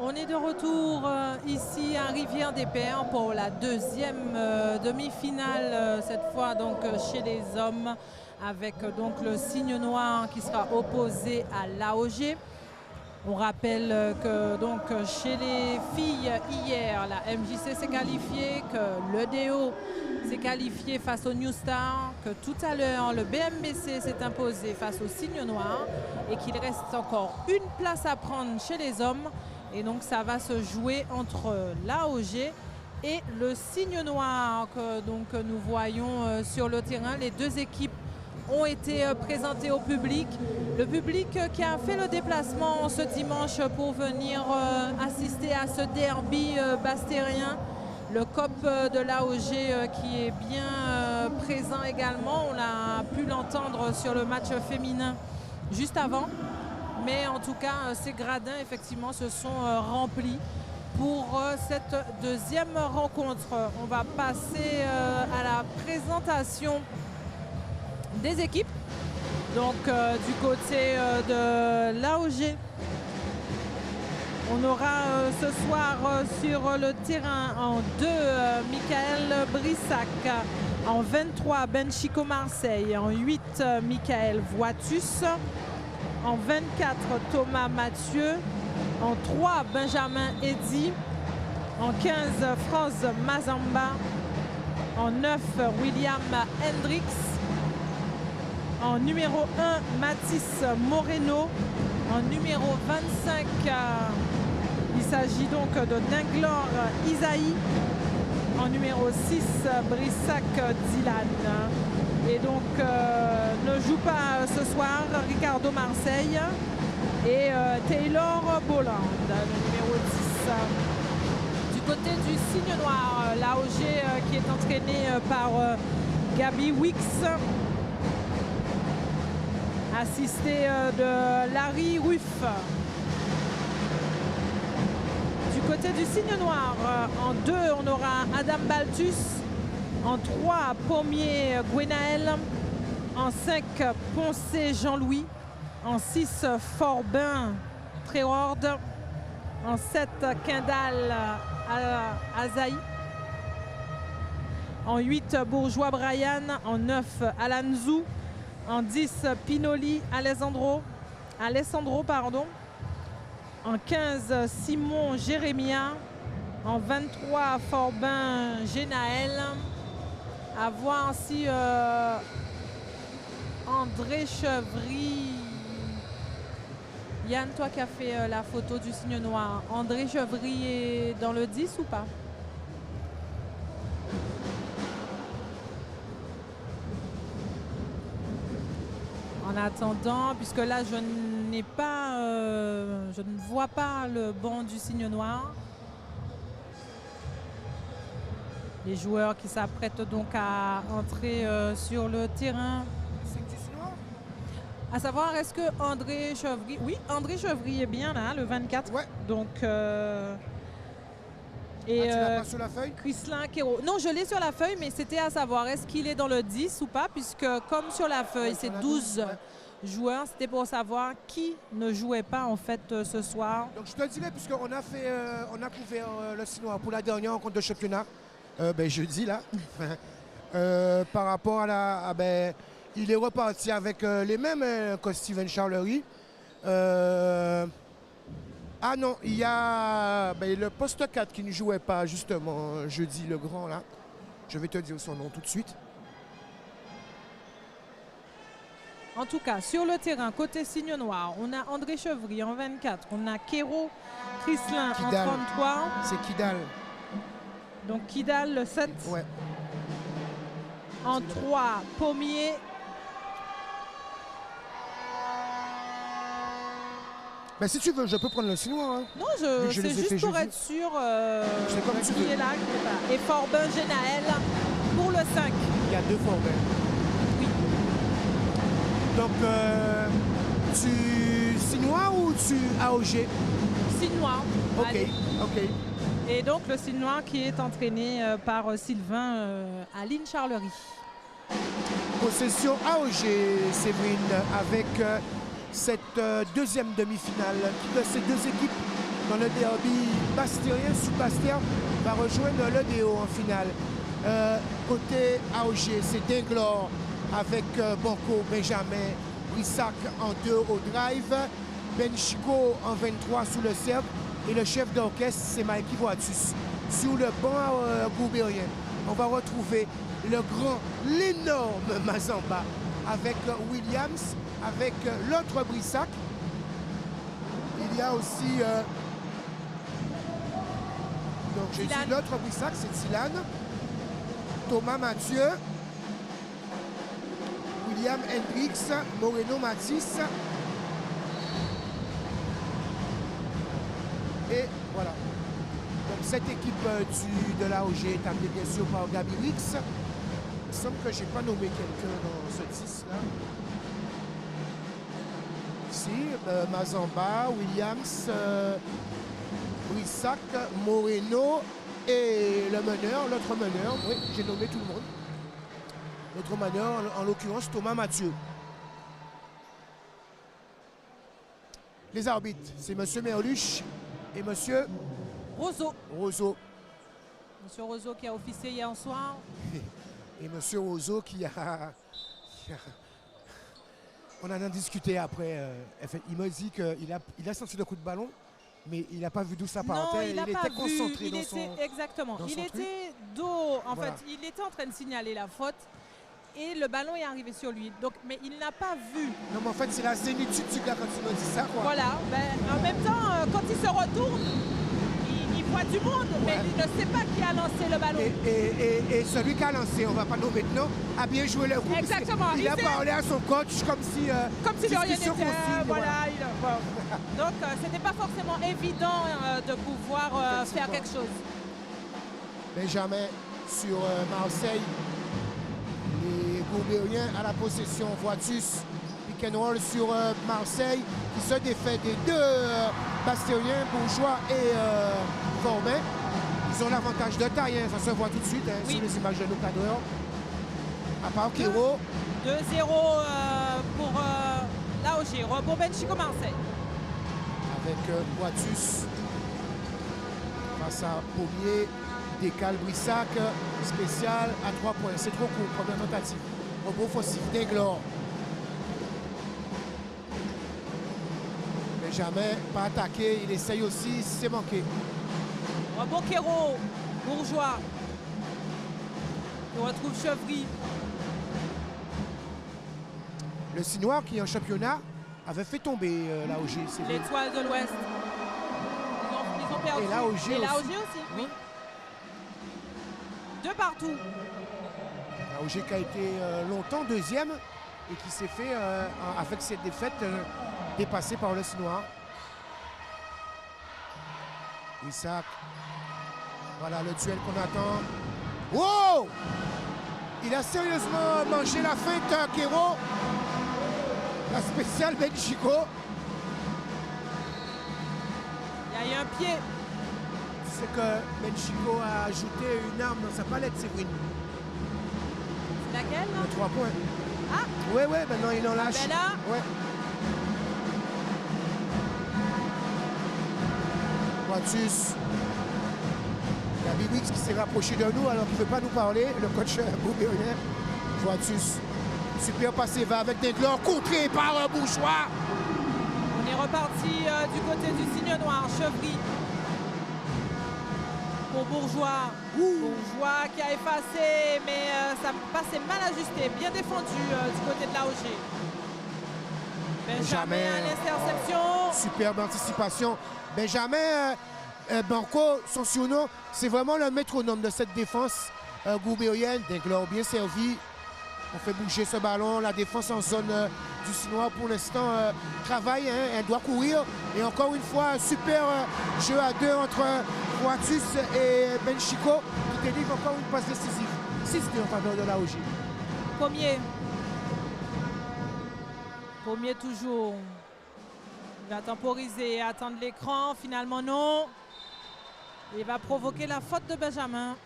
On est de retour ici à Rivière-des-Pères pour la deuxième demi-finale, cette fois donc chez les hommes, avec donc le Cygne Noir qui sera opposé à l'AOG. On rappelle que donc chez les filles hier, la MJC s'est qualifiée, que l'EDO s'est qualifié face au New Star, que tout à l'heure le BMBC s'est imposé face au Cygne Noir et qu'il reste encore une place à prendre chez les hommes. Et donc ça va se jouer entre l'AOG et le Cygne Noir que donc nous voyons sur le terrain. Les deux équipes ont été présentées au public. Le public qui a fait le déplacement ce dimanche pour venir assister à ce derby bastérien. Le COP de l'AOG qui est bien présent également. On a pu l'entendre sur le match féminin juste avant. Mais en tout cas, ces gradins, effectivement, se sont remplis pour cette deuxième rencontre. On va passer à la présentation des équipes. Donc, du côté de l'AOG, on aura ce soir sur le terrain en 2, Michael Brissac. En 23, Benchico Marseille. En 8, Michael Voitus. En 24, Thomas Mathieu. En 3, Benjamin Eddy. En 15, France Mazamba. En 9, William Hendricks. En numéro 1, Mathis Moreno. En numéro 25, il s'agit donc de Dinglor Isaïe. En numéro 6, Brissac Dylan. Et donc ne joue pas ce soir Ricardo Marseille et Taylor Bolland, le numéro 10. Du côté du Cygne Noir, l'AOG qui est entraîné par Gabi Wix, assisté de Larry Ruff. Du côté du Cygne Noir, en 2, on aura Adam Baltus. En 3, Pommier Gwenaël. En 5, Poncé Jean-Louis. En 6, Forbin Tréord. En 7, Kendall Azaï. En 8, Bourgeois Brian. En 9, Alan Zou. En 10, Pinoli Alessandro. En 15, Simon Jérémia. En 23, Forbin Génaël. À voir si André Chevry, Yann, toi qui as fait la photo du Cygne Noir, André Chevry est dans le 10 ou pas? En attendant, puisque là je n'ai pas, je ne vois pas le banc du Cygne Noir. Les joueurs qui s'apprêtent donc à entrer sur le terrain. À savoir, est-ce que André Chevry... Oui, André Chevry est bien là, le 24. Ouais. Donc... Et tu l'as pas sur la feuille? Chrislin Quérault. Non, je l'ai sur la feuille, mais c'était à savoir, est-ce qu'il est dans le 10 ou pas? Puisque comme sur la feuille, c'est 12 joueurs. C'était pour savoir qui ne jouait pas en fait ce soir. Donc je te dirais, puisqu'on a fait, on a couvert le Cygne Noir pour la dernière rencontre de championnat. Jeudi là, par rapport à la... il est reparti avec les mêmes que Steven Charlery. Ah non, il y a le poste 4 qui ne jouait pas justement jeudi, le grand là. Je vais te dire son nom tout de suite. En tout cas, sur le terrain, côté Cygne Noir, on a André Chevry en 24, on a Quérault Chrislin en 33. C'est Kidal. Donc Kidal le 7. Ouais. En 3, Pommier. Si tu veux, je peux prendre le Cygne Noir. Hein. Non, c'est juste pour être sûr qui est là. Et Forbin Génaël pour le 5. Il y a 2 Forbin. Oui. Donc, tu Cygne Noir ou tu AOG? Cygne Noir. Ok, Allez. ok. Et donc le Cygne Noir qui est entraîné par Sylvain Aline Charlery. Possession AOG, Séverine, avec cette deuxième demi-finale de ces deux équipes dans le derby bastérien. Sud-Bastien va rejoindre le DO en finale. Côté AOG, c'est Dinglor avec Banco, Benjamin, Brissac en 2 au drive, Benchico en 23 sous le cercle et le chef d'orchestre, c'est Mikey Voitus. Sur le banc gourbérien, on va retrouver le grand, l'énorme Mazamba avec Williams, avec l'autre Brissac. Il y a aussi, donc j'ai dit l'autre Brissac, c'est Dylan, Thomas Mathieu, William Hendrix, Moreno Matisse. Et voilà. Donc cette équipe de l'AOG est amenée bien sûr par Gabi Wix. Il semble que je n'ai pas nommé quelqu'un dans ce 10-là. Ici, Mazamba, Williams, Brissac, Moreno et le meneur, l'autre meneur. Oui, j'ai nommé tout le monde. L'autre meneur, en l'occurrence, Thomas Mathieu. Les arbitres, c'est M. Merluche et M. Roseau. Monsieur Roseau qui a officié hier soir. Et M. Roseau qui a... On en a discuté après. Il m'a dit qu'il a senti le coup de ballon, mais il n'a pas vu d'où ça partait. Il était concentré dans son... Exactement. Dans il son était dos. En fait, il était en train de signaler la faute. Et le ballon est arrivé sur lui. Donc, mais il n'a pas vu. Non, mais en fait, c'est la zénitude du gars quand tu me dis ça, quoi. Voilà. En même temps, quand il se retourne, il voit du monde, mais il ne sait pas qui a lancé le ballon. Et celui qui a lancé, on ne va pas nommer de nom, a bien joué le coup. Exactement. Il a parlé à son coach comme si... Comme si de rien n'était. Voilà. Donc, c'était pas forcément évident de pouvoir faire quelque chose. Benjamin sur Marseille. Les Gourbériens à la possession. Voitus, pick and roll sur Marseille qui se défait des deux Bastériens, Bourgeois et Formin. Ils ont l'avantage de taille, hein, ça se voit tout de suite sur les images de nos cadreurs. À part Kéro. 2-0 pour l'AOG, pour Benchico Marseille. Avec Voitus face à Pommier. Décale Brissac, spécial à 3 points. C'est trop court, première tentative. Robot Fossif, Dinglor. Benjamin, pas attaqué, il essaye aussi, c'est manqué. Robot Kéro, Bourgeois. On retrouve Chevry. Le Sinoir qui en championnat avait fait tomber l'AOG. L'Étoile de l'Ouest. Ils ont perdu. Et l'AOG aussi. Oui. De partout. AOG qui a été longtemps deuxième et qui s'est fait, avec cette défaite, dépassé par le Sinoir. Isaac. Voilà le duel qu'on attend. Wow! Il a sérieusement mangé la feinte, Kéro. La spéciale Benchico. Il y a eu un pied. C'est que Benchico a ajouté une arme dans sa palette, Séverine. C'est laquelle? Le 3 points. Ah! Ouais, maintenant il en lâche. Ben là. Ouais. Voitus. Gabi Wix qui s'est rapproché de nous alors qu'il ne veut pas nous parler. Le coach Boubérien. Voitus. Super passé va avec Dinglor, contré par Bourgeois. On est reparti du côté du signe noir, Chevry. Pour Bourgeois. Bourgeois qui a effacé, mais ça passait mal ajusté. Bien défendu du côté de l'AOG. Benjamin à l'interception. Superbe anticipation. Benjamin Banco, son surnom, c'est vraiment le métronome de cette défense gourbérienne. Dinglor bien servi. On fait bouger ce ballon. La défense en zone du Sinois pour l'instant travaille. Elle doit courir. Et encore une fois, super jeu à deux entre Voitus et Benchico qui délivre encore une passe décisive. 6-2 en faveur de l'AOG. Pommier toujours. Il va temporiser, attendre l'écran. Finalement, non. Il va provoquer la faute de Benjamin.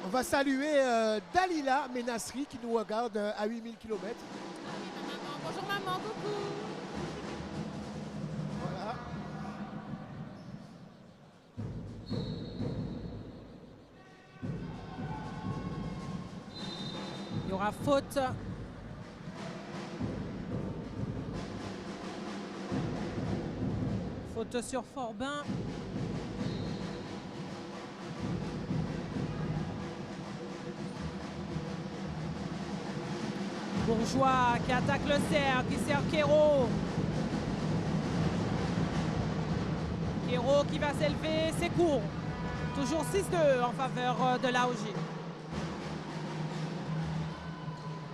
On va saluer Dalila Ménasri qui nous regarde à 8000 km. Ah oui, maman. Bonjour maman, coucou. sera faute. Faute sur Forbin. Bourgeois qui attaque le cerf, qui sert Kéro. Kéro qui va s'élever, c'est court. Toujours 6-2 en faveur de l'AOG.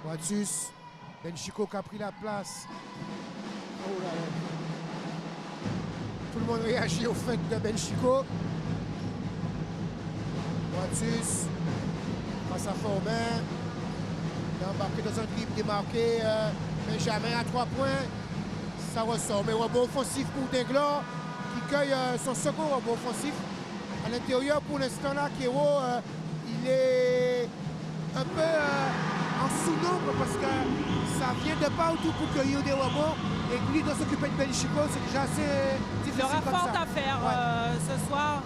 Boitus, Benchico qui a pris la place. Oh là là. Tout le monde réagit au fait de Benchico. Boitus, face à Forbin. Il a embarqué dans un dribble démarqué. Benjamin à 3 points. Ça ressort. Mais rebond offensif pour Dinglor qui cueille son second rebond offensif. À l'intérieur, pour l'instant, là, Kéro, il est un peu en sous-nombre parce que ça vient de partout pour cueillir des rebonds. Et lui doit s'occuper de Benchico, c'est déjà assez difficile. Il aura comme fort ça. à faire ce soir.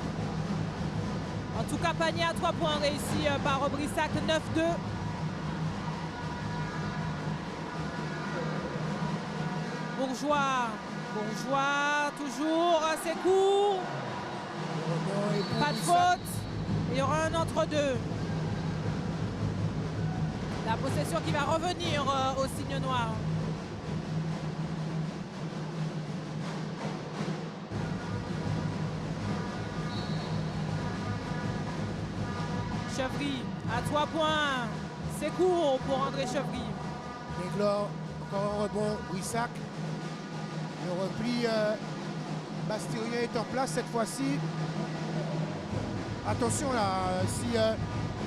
En tout cas, panier à 3 points réussi par Brissac, 9-2. Bourgeois, toujours, c'est court. Pas de faute. Il y aura un entre-deux. La possession qui va revenir au signe noir. Chevry à 3 points. C'est court pour André Chevry. Dinglor, encore un rebond, Brissac. Le repli bastérien est en place cette fois-ci. Attention là, si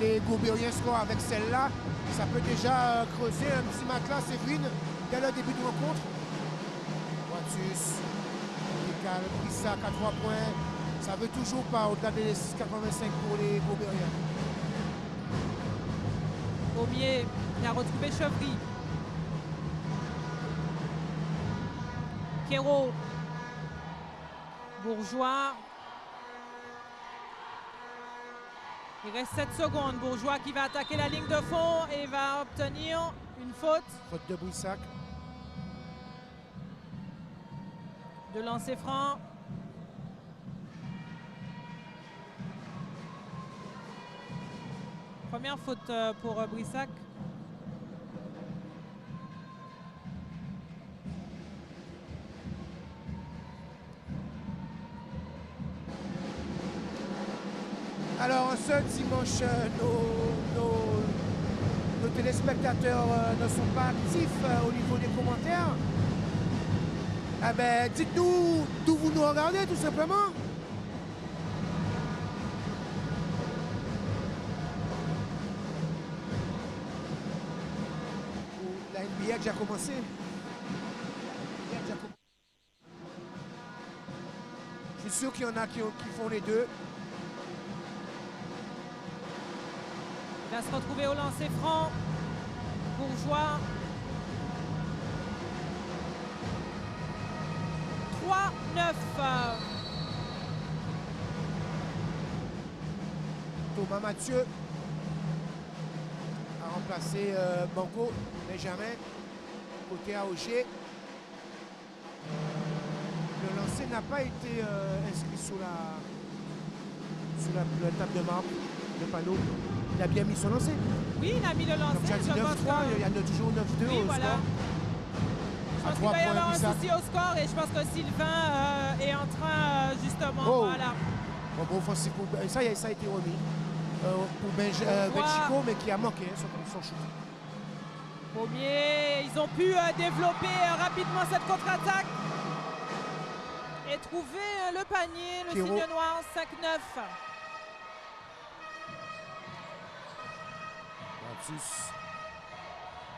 les Gourbériens scorent avec celle-là, ça peut déjà creuser un petit matelas Séverine dès le début de rencontre. Boitus, décale, Brissac à 3 points. Ça veut toujours pas au-delà des 6,85 pour les Gourbériens. Pommier qui a retrouvé Chevry. Kéro. Bourgeois. Il reste 7 secondes. Bourgeois qui va attaquer la ligne de fond et va obtenir une faute. Faute de Brissac. De lancer franc. Première faute pour Brissac. Alors ce dimanche, nos téléspectateurs ne sont pas actifs au niveau des commentaires. Ah ben, dites-nous d'où vous nous regardez tout simplement. La NBA a déjà commencé. Je suis sûr qu'il y en a qui font les deux. Il va se retrouver au lancer franc. Bourgeois. 3-9. Thomas Mathieu a remplacé Banco Benjamin côté AOG. Le lancer n'a pas été inscrit sous la table de marbre, le panneau. Il a bien mis son lancer. Oui, il a mis le lancer. Donc, il y a 9-3, il y a toujours 9-2 oui, au voilà. score. Je pense qu'il va y avoir un souci au score et je pense que Sylvain est en train justement. Oh. Voilà. Bon, offensif pour, ça a été remis pour Benchico, mais qui a manqué son shoot. Pommier, ils ont pu développer rapidement cette contre-attaque et trouver le panier, le Kéro. signe noir, 5-9.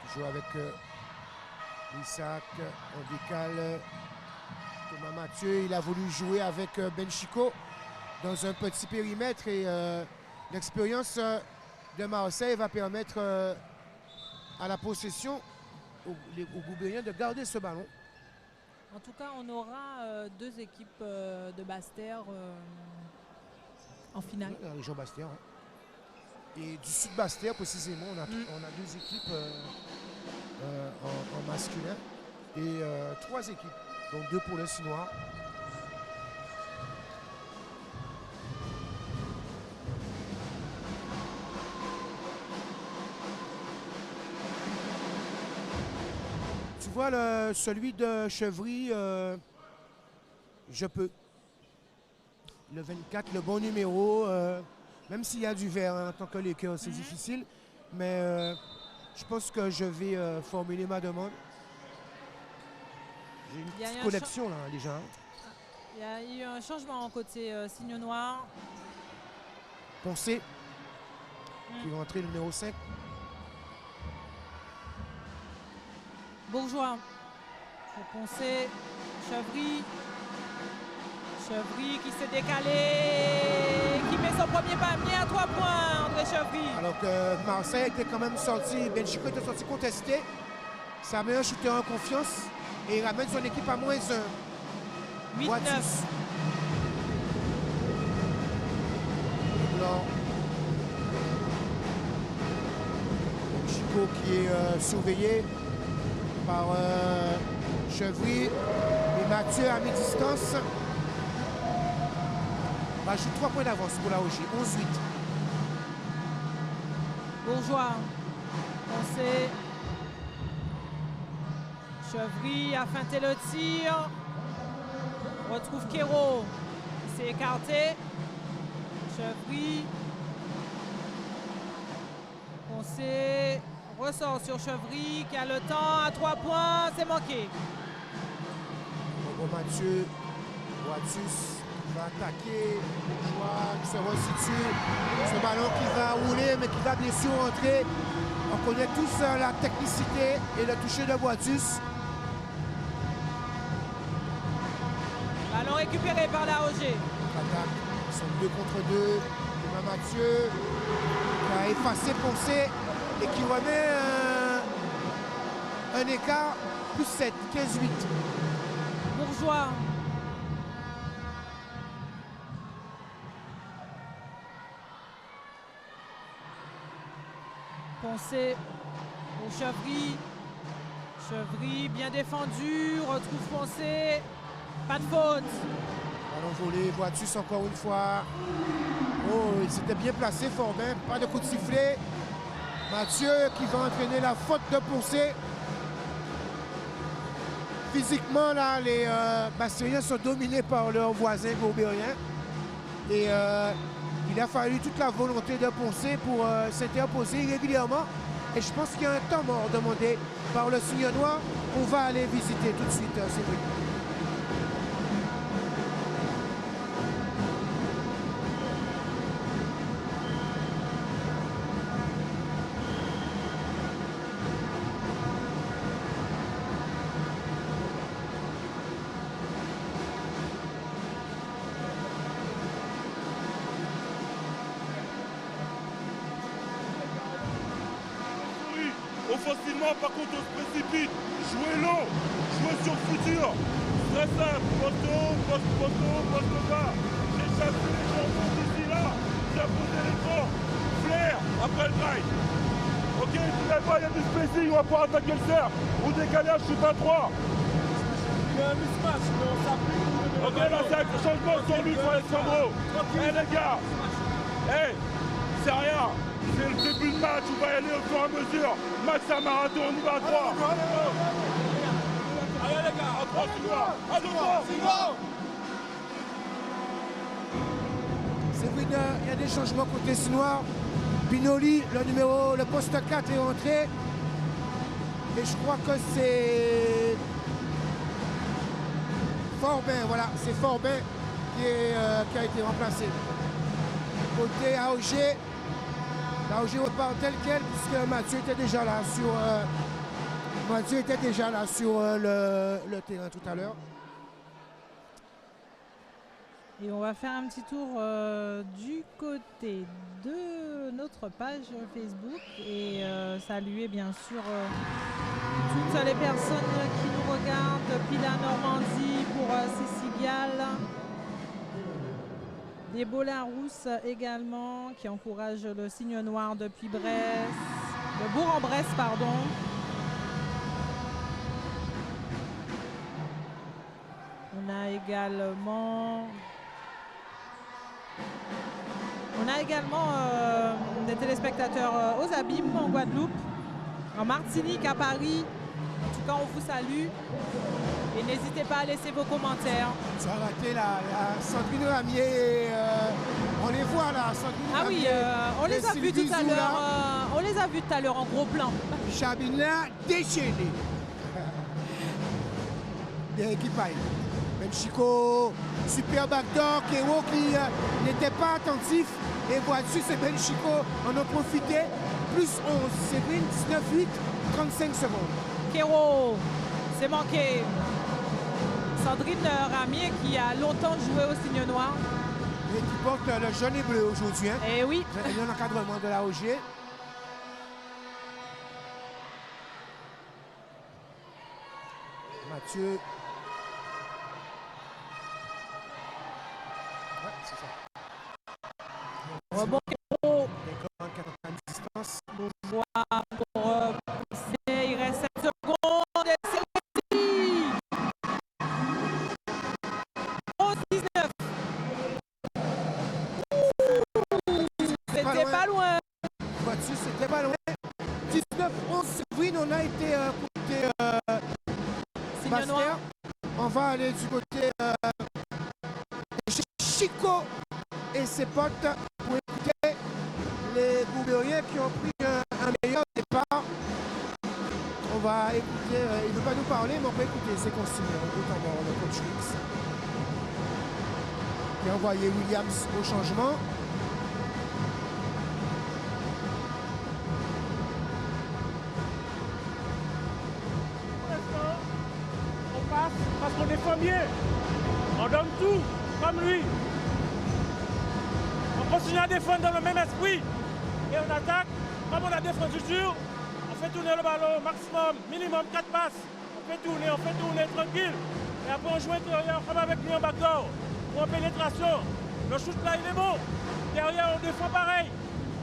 Toujours avec Isaac, on décale Thomas Mathieu. Il a voulu jouer avec Benchico dans un petit périmètre et l'expérience de Marseille va permettre à la possession aux Goubériens de garder ce ballon. En tout cas, on aura deux équipes de Basse-Terre en finale. La région Basse-Terre. Hein. Et du Sud Bastère, précisément, on a 2 équipes en masculin et 3 équipes, donc 2 pour les Sinois. Tu vois, celui de Chevry, je peux. Le 24, le bon numéro, même s'il y a du vert en tant que Laker, c'est difficile, mais je pense que je vais formuler ma demande. J'ai une petite collection là déjà. Il y a eu un changement côté signe noir. Poncé, qui va entrer le numéro 5. Bourgeois. Pour Poncé, Chevry qui s'est décalé, qui met son premier panier à 3 points, André Chevry. Alors que Marseille était quand même sorti, Benchico était sorti contesté. C'est un meilleur shooter en confiance et il ramène son équipe à -1. 8-9. Benchico qui est surveillé par Chevry et Mathieu à mi-distance. Rajoute 3 points d'avance pour la OG, 11-8. Bourgeois, Poncé, Chevry a feinté le tir. On retrouve Quero qui s'est écarté. Chevry. Poncé ressort sur Chevry qui a le temps à 3 points, c'est manqué. Bon, Mathieu, Boatus va attaquer, Bourgeois qui se resitue, ce ballon qui va rouler mais qui va bien sûr rentrer. On connaît tous la technicité et le toucher de Boatus. Ballon récupéré par la OG. Attaque, ils sont 2 contre 2. Mathieu qui a effacé Poncé et qui remet un écart plus 7, 15-8. Bourgeois. Poncé au Chevry. Chevry bien défendu, retrouve Poncé. Pas de faute. Ballon volé, Boatus encore une fois. Oh, il s'était bien placé, Forbin, pas de coup de sifflet. Mathieu qui va entraîner la faute de Poncé. Physiquement, là, les Bastériens sont dominés par leurs voisins gobériens. Et il a fallu toute la volonté de Poncé pour s'interposer régulièrement. Et je pense qu'il y a un temps mort demandé par le signe noir. On va aller visiter tout de suite, Cédric. Offensivement, par contre, on se précipite. Jouez long, jouez sur le futur. Très simple, poste haut, poste bas. J'ai chassé les champions d'ici là. J'ai posé l'écran. Flair, après le drive. Ok, tu n'as pas, il y a du spacing, on va pouvoir attaquer le cerf. Au décalage, je suis à 3. Il y a un mismatch, mais on s'applique. Ok, là, c'est un changement sur lui pour Alessandro. Eh les gars, c'est rien. C'est le début de match, on va y aller au fur et à mesure. Match à marathon, on y va à 3. Allez les gars, à 3, tu vois. À 2, C'est vrai, il y a des changements côté Sinois. Pinoli, le poste 4 est rentré. Et je crois que c'est Forbin, voilà, c'est Forbin qui a été remplacé. Côté AOG, l'AOG repart tel quel puisque Mathieu était déjà là sur le terrain tout à l'heure. Et on va faire un petit tour du côté de notre page Facebook et saluer bien sûr toutes les personnes qui nous regardent. Pila Normandie pour Cécile Gall. Des Bolarous également qui encourage le signe noir depuis Brest. Le Bourg-en-Bresse, pardon. On a également des téléspectateurs aux Abîmes en Guadeloupe, en Martinique, à Paris. En tout cas, on vous salue. Et n'hésitez pas à laisser vos commentaires. Ça a raté là, Sandrine Ramier, on les voit là, Sandrine Ah Ramier. Oui, on les a vus tout à Zoula. l'heure. On les a vus tout à l'heure en gros plan. Chabina déchaîné. Bien équipé. Ben Chico, super backdoor, Kero qui n'était pas attentif. Et voici, c'est Ben Chico, on a profité. Plus 11, Séverine, 19-8, 35 secondes. Kero, c'est manqué. Sandrine Ramier qui a longtemps joué au signe noir. Et qui porte le jaune et bleu aujourd'hui. Hein. Et oui. Il y a un encadrement de la OG. Mathieu. Ouais, c'est ça. Rebond Kero. D'accord, 40 distance. Bourgeois pour pousser. Il reste 7 secondes. Et c'est réussi. 11-19. C'était pas loin. Voiture, c'était pas loin. 19-11, Séverine, on a été côté Signe Basse-Terre. noir. On va aller du côté chez Chico et ses potes pour écouter les Boubériens qui ont pris un meilleur départ. On va écouter, il ne veut pas nous parler, mais on peut écouter ses consignes. On écoute en bord le coach X. Qui a envoyé Williams au changement. On passe parce qu'on défend mieux. On donne tout, comme lui. On continue à défendre dans le même esprit. Et on attaque, comme on a défendu dur. On fait tourner le ballon maximum, minimum 4 passes. On fait tourner tranquille. Et après on joue intérieur comme avec lui en backdoor. Ou en pénétration. Le shoot là il est bon. Derrière on défend pareil.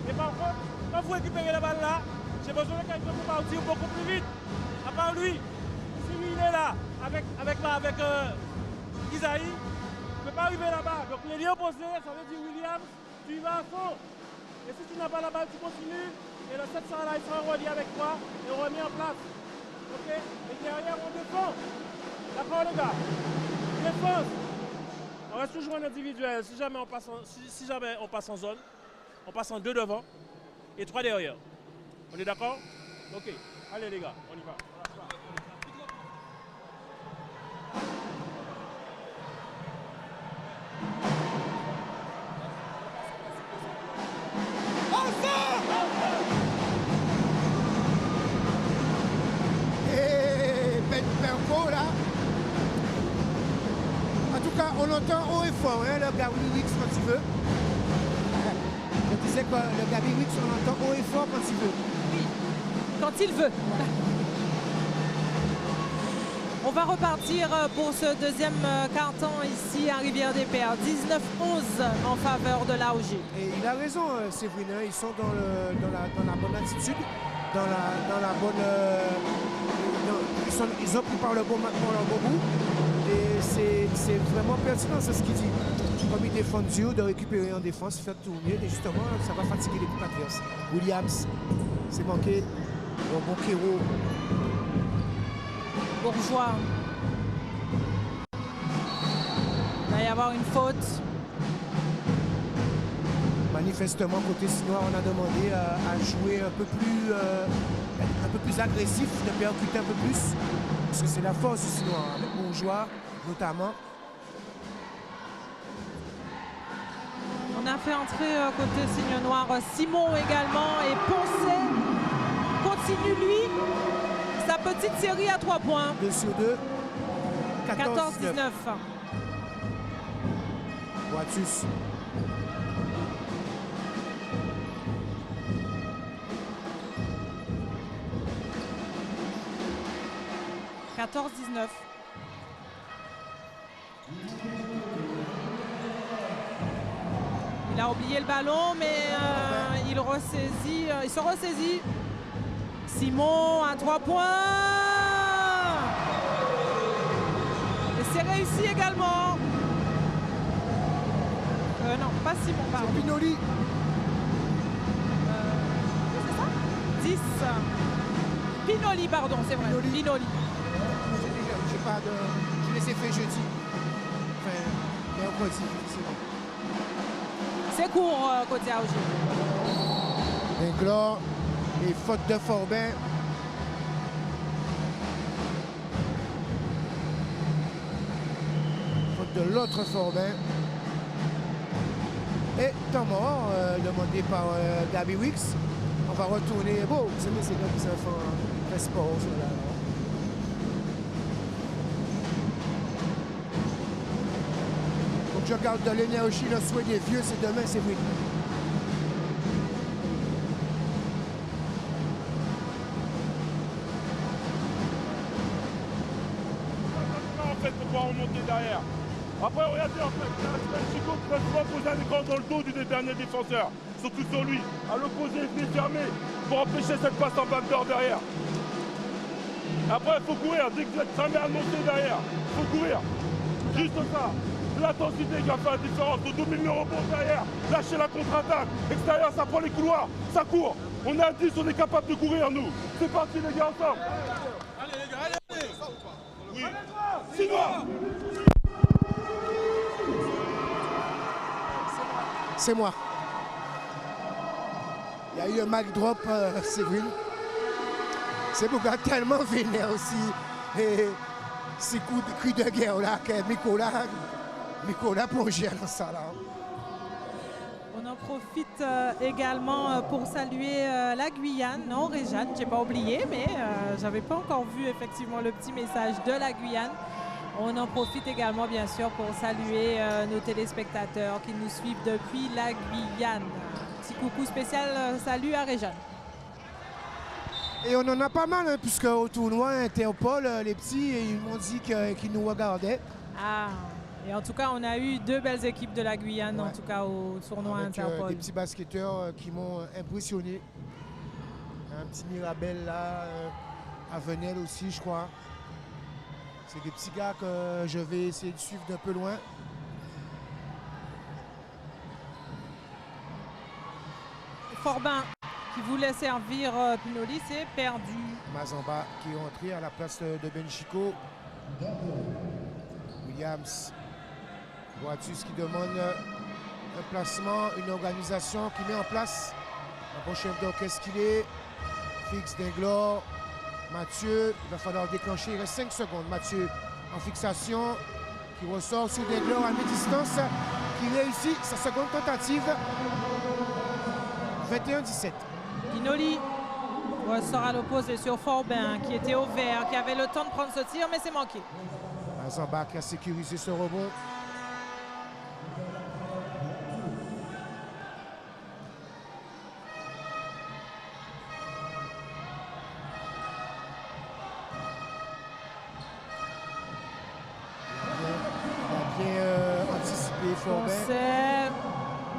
Et par contre, quand vous récupérez la balle là, j'ai besoin de quelqu'un pour partir beaucoup plus vite. À part lui. Si lui il est là, avec Isaïe, il ne peut pas arriver là-bas. Donc les liens opposés, ça veut dire Williams, tu y vas à fond. Et si tu n'as pas la balle, tu continues. Et le 700 là, il sera relié avec toi et remis en place. Ok? Et derrière, on défend. D'accord les gars? Défense. On reste toujours en individuel. Si jamais on passe en zone, on passe en 2 devant et 3 derrière. On est d'accord? Ok. Allez les gars, on y va. Et Ben Perco là. En tout cas, on entend haut et fort hein, le Gabi Wix quand il veut. Je disais que le Gabi Wix, on entend haut et fort quand il veut. Oui, quand il veut. On va repartir pour ce deuxième quart-temps ici à Rivière-des-Pères. 19-11 en faveur de l'AOG. Et il a raison, Séverine. Hein, ils sont dans la bonne attitude, dans la bonne. Ils ont pris par le bon bout. Et c'est vraiment pertinent, c'est ce qu'il dit. Comme il défend dur, de récupérer en défense, faire tourner. Et justement, ça va fatiguer l'équipe adverse. Williams, c'est manqué. Bon Kero. Bourgeois. Il va y avoir une faute. Manifestement, côté Sinois, on a demandé à jouer un peu plus agressif, de percuter un peu plus. Parce que c'est la force du Sinois, avec Bourgeois notamment. On a fait entrer côté signe noir Simon également et Poncet continue lui sa petite série à 3 points. 2 sur 2. 14-19. Boatus. Il a oublié le ballon, mais il se ressaisit. Simon à 3 points. Et c'est réussi également. Non, pas Simon, pardon. C'est Pinoli. C'est ça 10. Pinoli, pardon, c'est vrai. Pinoli. Je les ai fait jeudi. Enfin, mercredi, c'est bon. C'est court côté AOG. Danglars et faute de Forbin. Faute de l'autre Forbin. Et temps mort, demandé par Gabi Wicks. On va retourner. Bon, vous savez, c'est comme ça, fait sport. Là. Donc je garde de l'énergie, le souhait des vieux, c'est demain, c'est oui. En fait, pour pouvoir remonter derrière. Après, regardez, en fait, Chico peut poser un écran dans le dos du dernier défenseur. Surtout sur lui. À l'opposé, il est fermé pour empêcher cette passe en backdoor derrière. Après, il faut courir. Dès que vous êtes fermé à monter derrière, il faut courir. Juste ça. L'intensité qui va faire la différence. Vous dominez le rebond derrière. Lâchez la contre-attaque. Extérieur, ça prend les couloirs. Ça court. On a 10, on est capable de courir, nous. C'est parti, les gars, ensemble. Allez, les gars, allez. Oui. Sinon. C'est moi. Il y a eu un mic drop, Séverine. C'est pourquoi tellement vénère aussi. Et ces cris de guerre là, que Nicolas plongé dans ça là. On en profite également pour saluer la Guyane. Non, Réjeanne, j'ai pas oublié, mais j'avais pas encore vu effectivement le petit message de la Guyane. On en profite également, bien sûr, pour saluer nos téléspectateurs qui nous suivent depuis la Guyane. Petit coucou spécial, salut à Réjeanne. Et on en a pas mal, hein, puisque au tournoi Interpol, les petits, ils m'ont dit qu'ils nous regardaient. Ah, et en tout cas, on a eu 2 belles équipes de la Guyane, Ouais. en tout cas au tournoi Avec, Interpol. des petits basketteurs qui m'ont impressionné. Un petit Mirabel là, à Venelle aussi, je crois. C'est des petits gars que je vais essayer de suivre d'un peu loin. Forbin qui voulait servir Pinoli, c'est perdu. Mazamba qui est entré à la place de Benchico. Williams. Boatus qui demande un placement, une organisation qui met en place un bon chef d'orchestre qu'il est. Fix Danglars. Mathieu, il va falloir déclencher, il reste 5 secondes. Mathieu en fixation, qui ressort sur Danglars à mi-distance, qui réussit sa seconde tentative. 21-17. Pinoli ressort à l'opposé sur Forbin qui était au vert, qui avait le temps de prendre ce tir, mais c'est manqué. Mazamba qui a sécurisé ce rebond.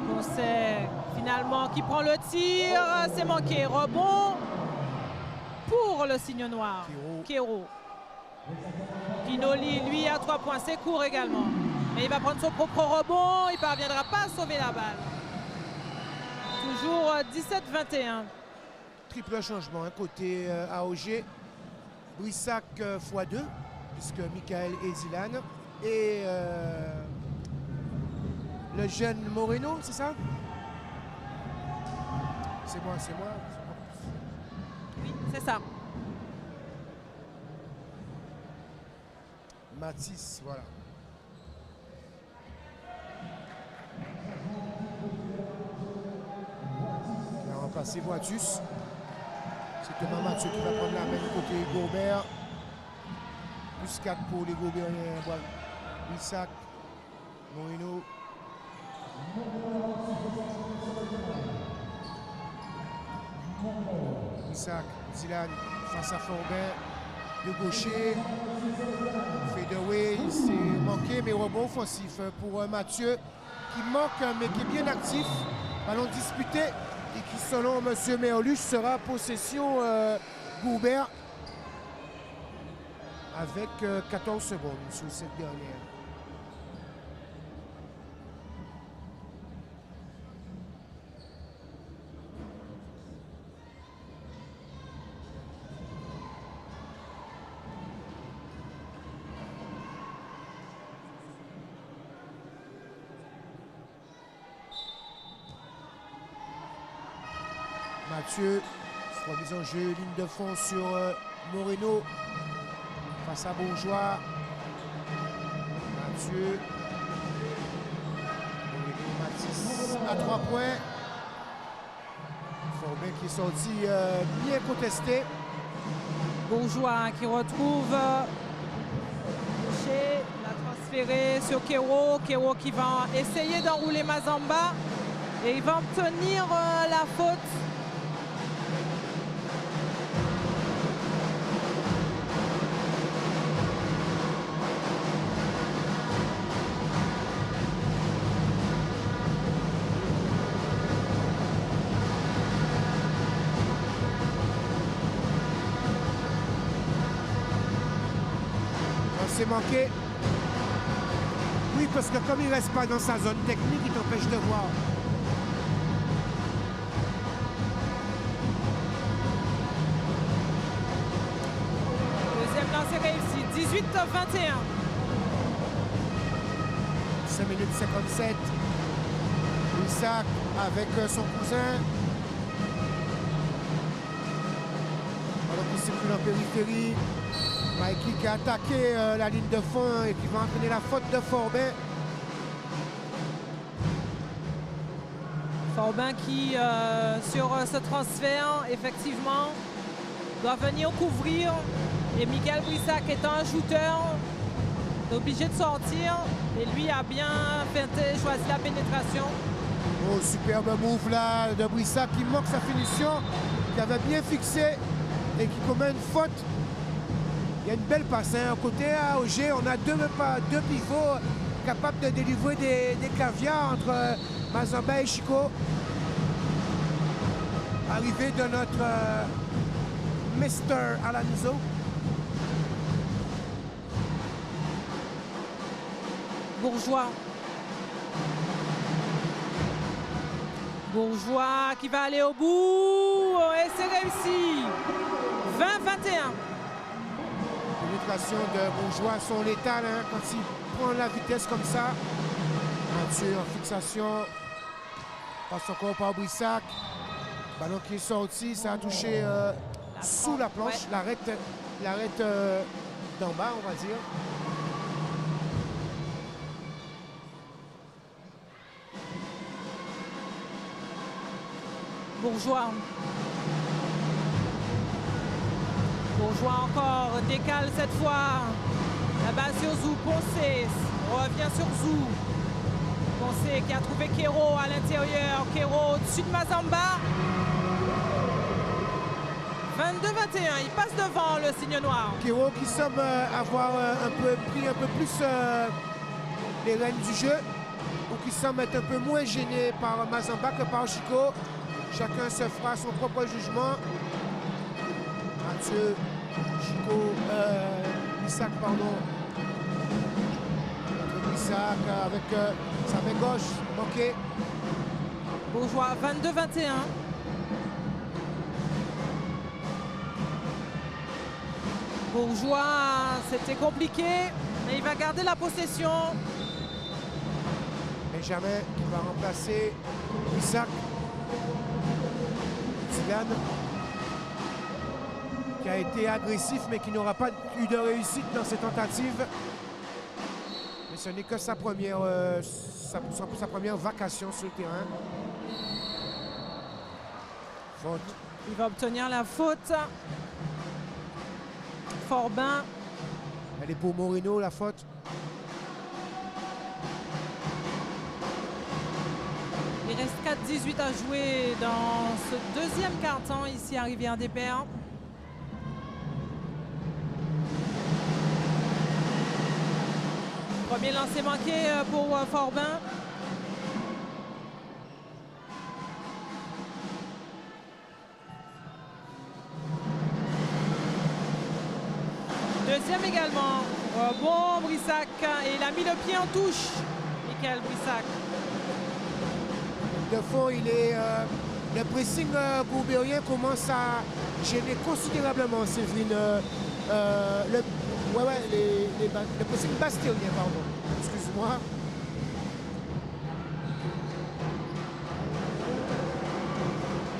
Conseil finalement qui prend le tir, c'est manqué. Rebond pour le signe noir. Kéro. Pinoli, lui, à 3 points, c'est court également. Mais il va prendre son propre rebond, il ne parviendra pas à sauver la balle. Toujours 17-21. Triple changement, côté AOG. Brissac x2, puisque Michael et Zilan. Et le jeune Moreno, c'est ça? C'est moi. Oui, c'est ça. Matisse, voilà. Il a remplacé Boatus. C'est Thomas Mathieu qui va prendre la main côté Gobert. Plus 4 pour les Goberiens. Voilà. Isaac, Moreno. Isaac, Zilan face à Forbin. De gaucher. Fadeaway, c'est manqué, mais rebond offensif pour Mathieu qui manque mais qui est bien actif. Ballon disputé et qui selon M. Méolus sera possession Goubert avec 14 secondes sur cette dernière. Mathieu, remise en jeu, ligne de fond sur Moreno face à Bourgeois. Mathieu, Moreno, Mathis à 3 points. Forbin qui est sorti bien contesté. Bourgeois qui retrouve chez la transférée sur Kero. Kero qui va essayer d'enrouler Mazamba et il va obtenir la faute. C'est manqué. Oui, parce que comme il ne reste pas dans sa zone technique, il t'empêche de voir. Deuxième lancé réussi, 18-21. 5 minutes 57. Isaac avec son cousin. Alors qu'il circule en périphérie. Mikey qui a attaqué la ligne de fond et qui va entraîner la faute de Forbin. Forbin qui, sur ce transfert, effectivement, doit venir couvrir. Et Miguel Brissac étant un shooter, est obligé de sortir. Et lui a bien choisi la pénétration. Oh, superbe move là de Brissac qui manque sa finition, qui avait bien fixé et qui commet une faute. Il y a une belle passe. Hein. Côté AOG, on a deux pivots capables de délivrer des caviars entre Mazamba et Chico. Arrivée de notre Mr. Alonso. Bourgeois. Bourgeois qui va aller au bout. Et c'est réussi. 20-21. Pénétration de Bourgeois, son létal hein, quand il prend la vitesse comme ça. Mathieu en fixation. Passe encore par Brissac. Ballon qui est sorti, ça a touché sous la planche. Ouais. L'arrête d'en bas, on va dire. Bourgeois. Bourgeois encore, décale cette fois. La balle sur Zou, Poncé revient sur Zou. Poncé qui a trouvé Kero à l'intérieur. Kero au-dessus de Mazamba. 22-21, il passe devant le signe noir. Kero qui semble avoir pris un peu plus les rênes du jeu. Ou qui semble être un peu moins gêné par Mazamba que par Chico. Chacun se fera son propre jugement. Mathieu, Chico, Isaac, pardon. Isaac avec sa main gauche manquée. Bourgeois, 22-21. Bourgeois, c'était compliqué, mais il va garder la possession. Benjamin qui va remplacer Isaac. Zidane qui a été agressif mais qui n'aura pas eu de réussite dans ses tentatives. Mais ce n'est que sa première vacation sur le terrain. Faute. Il va obtenir la faute. Forbin. Elle est pour Moreno, la faute. Il reste 4-18 à jouer dans ce deuxième quart-temps ici à Rivière-des-Pères. Premier lancer manqué pour Forbin. Bon, Brissac. Et il a mis le pied en touche. Michael Brissac. De fond, le pressing gourbérien commence à gêner considérablement Séverine. Le pressing bastérien, pardon. Excuse-moi.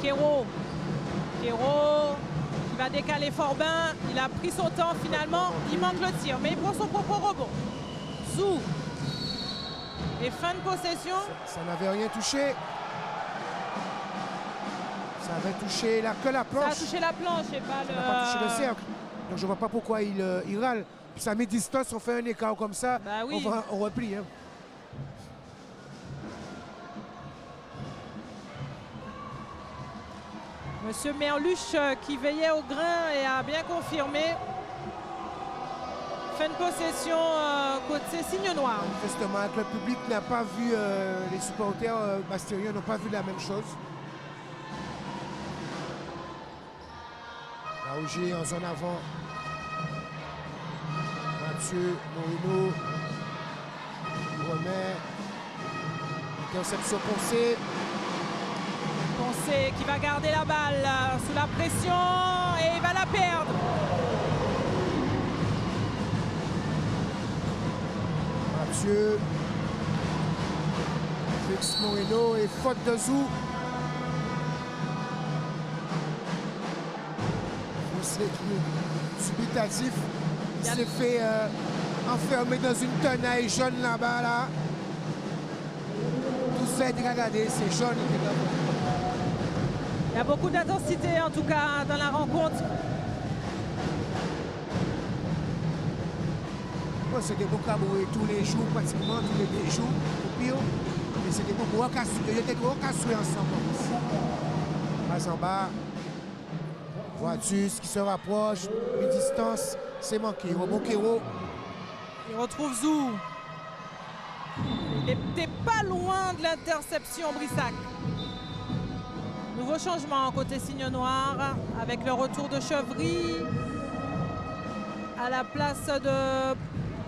Kéro qui va décaler Forbin. Il a pris son temps finalement. Il manque le tir, mais il prend son propre rebond. Zou. Et fin de possession. Ça n'avait rien touché. Ça avait touché que la planche. Ça a touché la planche et pas Ça n'a pas touché le cercle. Donc je ne vois pas pourquoi il râle. Puis ça met distance, on fait un écart comme ça. Bah oui. On replie. Hein. Monsieur Merluche qui veillait au grain et a bien confirmé. Fin de possession côté signe noir. Manifestement, que le public n'a pas vu, les supporters bastériens n'ont pas vu la même chose. Laouché en zone avant. Mathieu Morino remet. Interception Poncé. Poncé qui va garder la balle sous la pression et il va la perdre. Mathieu. Félix Moreno et faute de Zou. Subitatif. Il s'est fait enfermer dans une tenaille jaune là-bas. Là. Tout ça est dégradé, c'est jaune. Il y a beaucoup d'intensité en tout cas dans la rencontre. Bon, c'est des beaux cabourés tous les jours, pratiquement tous les 2 jours, au pire. Mais c'est des beaux cassouilles. Il y a des gros cassouilles ensemble. Pas en bas. Voitus qui se rapproche, mi-distance, c'est manqué. Rebond Kéro. Il retrouve Zou. Il n'était pas loin de l'interception Brissac. Nouveau changement côté signe noir avec le retour de Chevry à la place de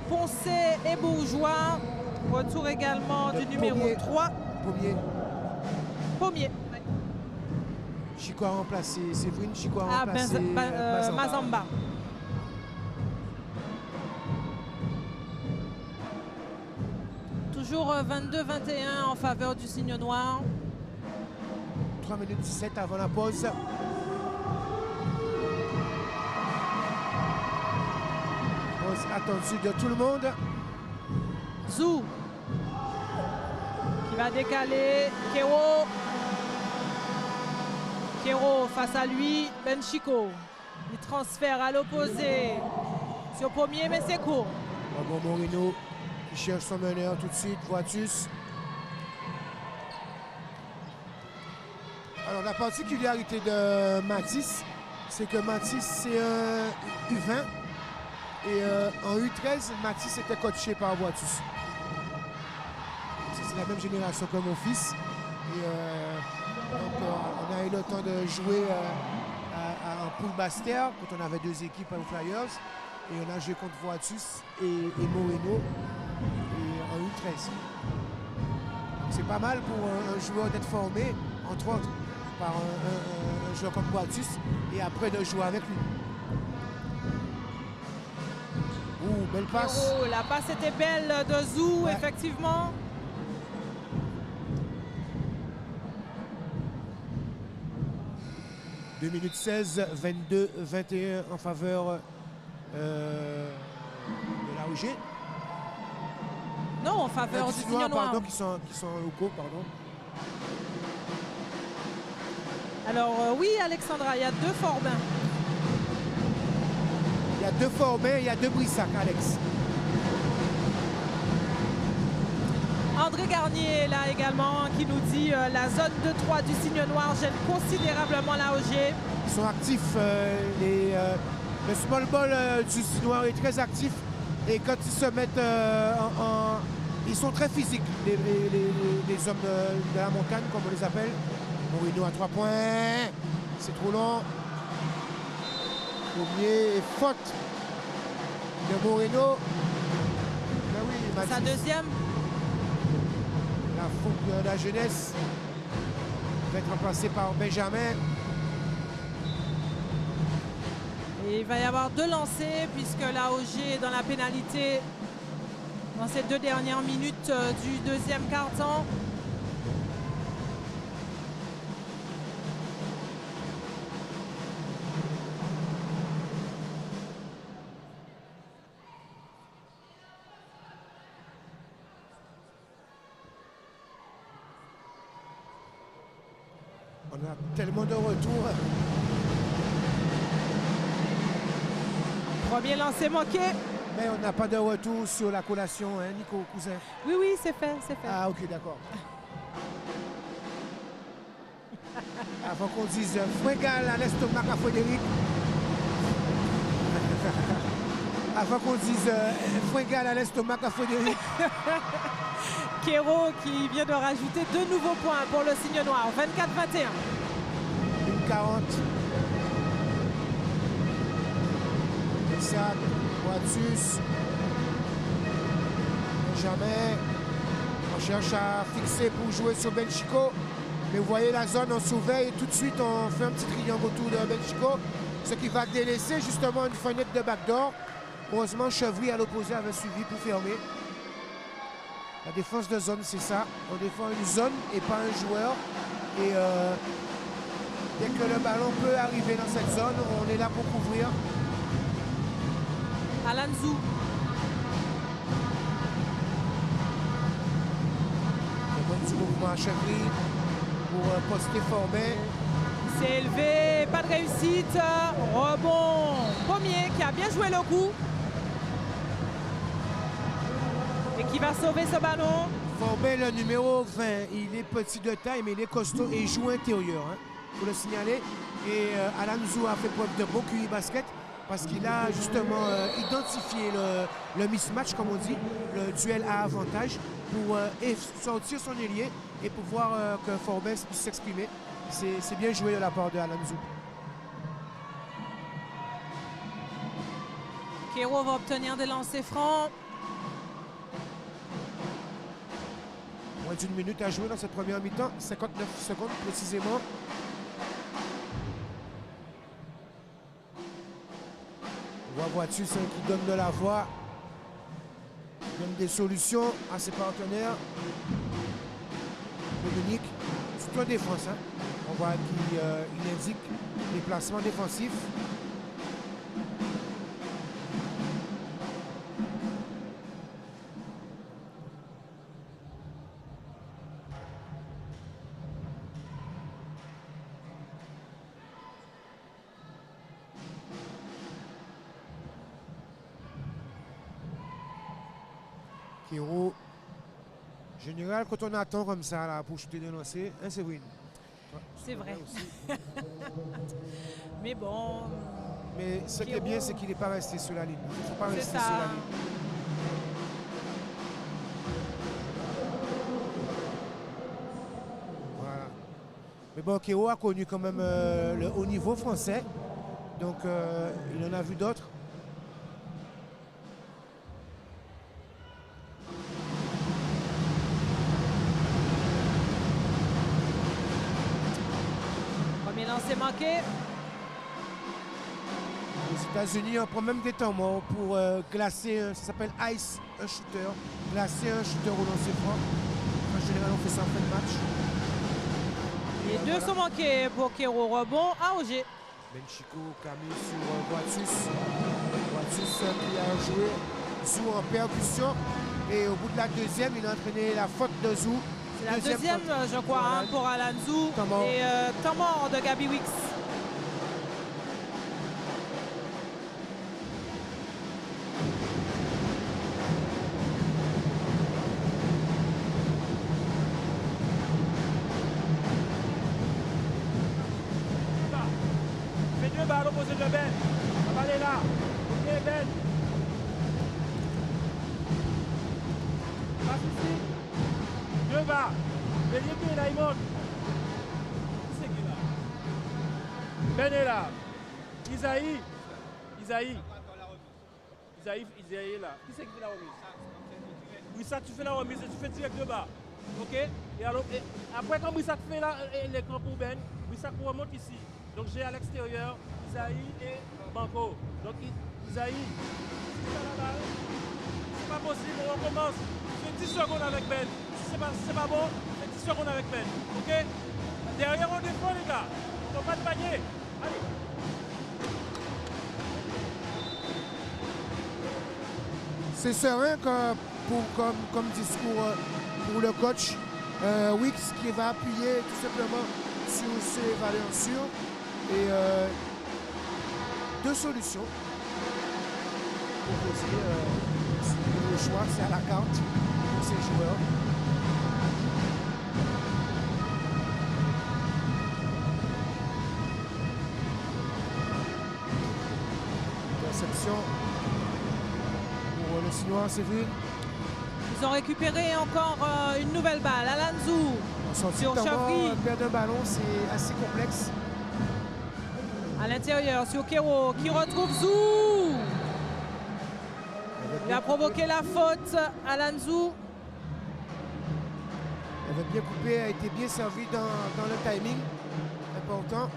Poncé et Bourgeois. Retour également du numéro 3. Pommier. Chico a remplacé Séverine, Chico a remplacé Mazamba. Toujours 22-21 en faveur du signe noir. 3 minutes 17 avant la pause. Pause attendue de tout le monde. Zou qui va décaler. Kéro face à lui, Benchico. Il transfère à l'opposé sur Pommier, mais c'est court. Bon, Morino qui cherche son meneur tout de suite, Voitus. Alors la particularité de Matisse, c'est que Matisse c'est un U20 et en U13, Matisse était coaché par Voitus. C'est la même génération que mon fils. Et donc on a eu le temps de jouer en poule Bastère quand on avait 2 équipes aux Flyers. Et on a joué contre Voitus et Moreno et en U13. C'est pas mal pour un joueur d'être formé, entre autres, par un joueur comme Voitus et après de jouer avec lui. Ouh, belle passe. Oh, la passe était belle de Zou, ouais. Effectivement. « 2 minutes 16, 22, 21 en faveur de l'AOG. » Non, en faveur du signe noir. Pardon, qui sont locaux, pardon. Alors oui, Alexandra, il y a 2 Forbin. Il y a 2 Forbin, il y a 2 Brissac, Alex. André Garnier est là également qui nous dit la zone 2-3 du signe noir gêne considérablement l'AOG. Ils sont actifs. Le small ball du signe noir est très actif. Et quand ils se mettent ils sont très physiques, les hommes de la montagne, comme on les appelle. Morino à 3 points. C'est trop long. Pommier et faute. de Moreno. Ben oui, Sa Mathis. deuxième. La fougue de la jeunesse va être remplacée par Benjamin. Et il va y avoir 2 lancers puisque l'AOG est dans la pénalité dans ces 2 dernières minutes du deuxième quart-temps. On a tellement de retours. Premier lancer manqué. Mais on n'a pas de retour sur la collation, hein, Nico, cousin. Oui, oui, c'est fait, c'est fait. Ah, ok, d'accord. Avant qu'on dise Fringal à l'estomac à Frédéric. Avant qu'on dise Fringal à l'estomac à Frédéric. Kero qui vient de rajouter 2 nouveaux points pour le signe noir. 24-21. Une 40. Isaac, Boatus. Benjamin. On cherche à fixer pour jouer sur Benchico. Mais vous voyez la zone, on surveille. Tout de suite, on fait un petit triangle autour de Benchico. Ce qui va délaisser justement une fenêtre de backdoor. Heureusement, Chevry à l'opposé avait suivi pour fermer. La défense de zone, c'est ça. On défend une zone et pas un joueur. Et dès que le ballon peut arriver dans cette zone, on est là pour couvrir. Alanzou. Le bon petit mouvement à Chevry pour poster Forbet. C'est élevé, pas de réussite. Rebond. Pommier qui a bien joué le coup. Et qui va sauver ce ballon. Forbet, le numéro 20, il est petit de taille, mais il est costaud et il joue intérieur. Il faut le signaler. Et Alanzou a fait preuve de bon QI basket parce qu'il a justement identifié le mismatch, comme on dit, le duel à avantage, pour sortir son ailier et pour voir que Forbet puisse s'exprimer. C'est bien joué de la part de Alanzou. Kero va obtenir des lancers francs. Moins d'une minute à jouer dans cette première mi-temps, 59 secondes précisément. On voit Boatus qui donne de la voix, donne des solutions à ses partenaires. Dominique, surtout en défense. On voit qu'il indique les placements défensifs. Kero. Général, quand on attend comme ça là, pour shooter des lancers, hein, c'est Séverine. C'est vrai. Mais bon. Mais ce qui est bien, c'est qu'il n'est pas resté sur la ligne. Il ne faut pas rester ça. sur la ligne. Voilà. Mais bon, Kero a connu quand même le haut niveau français. Donc, il en a vu d'autres. Premier lancer manqué. Les États-Unis on prend même des temps morts pour glacer, ça s'appelle ice, un shooter. Glacer un shooter au lancer franc. En général, on fait ça en fin de match. Les deux sont manqués pour Kero. Rebond à AOG. Benchico, Camille sur Boatus. Boatus qui a joué Zou en percussion. Et au bout de la deuxième, il a entraîné la faute de Zou. C'est la deuxième, je crois, Voilà. pour Alanzou. Temps mort. Et temps mort de Gabi Wicks. Fais 2 balles opposé de Ben. Ça va aller là. Ok, Ben. Pas de souci. 2 balles. Vérifiez là, il monte. Qui c'est qui est là? Ben est là. Isaïe. Isaïe est là. Qui c'est qui fait la remise? Oui, ça, tu fais la remise et tu fais direct de bas. Ok? Et alors, après, quand Brissac fait l'écran pour Ben, Brissac remonte ici. Donc, j'ai à l'extérieur Isaïe et Banco. Donc, Isaïe, si tu as la balle, c'est pas possible, on recommence. Tu fais 10 secondes avec Ben. Si c'est pas bon, tu fais 10 secondes avec Ben. Ok? Derrière, on défend, les gars. On ne va pas de panier. Allez. C'est serein comme discours pour le coach. Wicks qui va appuyer tout simplement sur ses valeurs sûres. Et deux solutions proposées. Le choix, c'est à la carte pour ces joueurs. Interception pour le Sinois, Séverine. Ils ont récupéré encore une nouvelle balle. Alanzou sur Chavry. Perdre un ballon, c'est assez complexe. À l'intérieur, sur Kero, qui retrouve Zou. Il a provoqué la faute, Alanzou. Elle avait bien coupé, a été bien servi dans le timing. Important.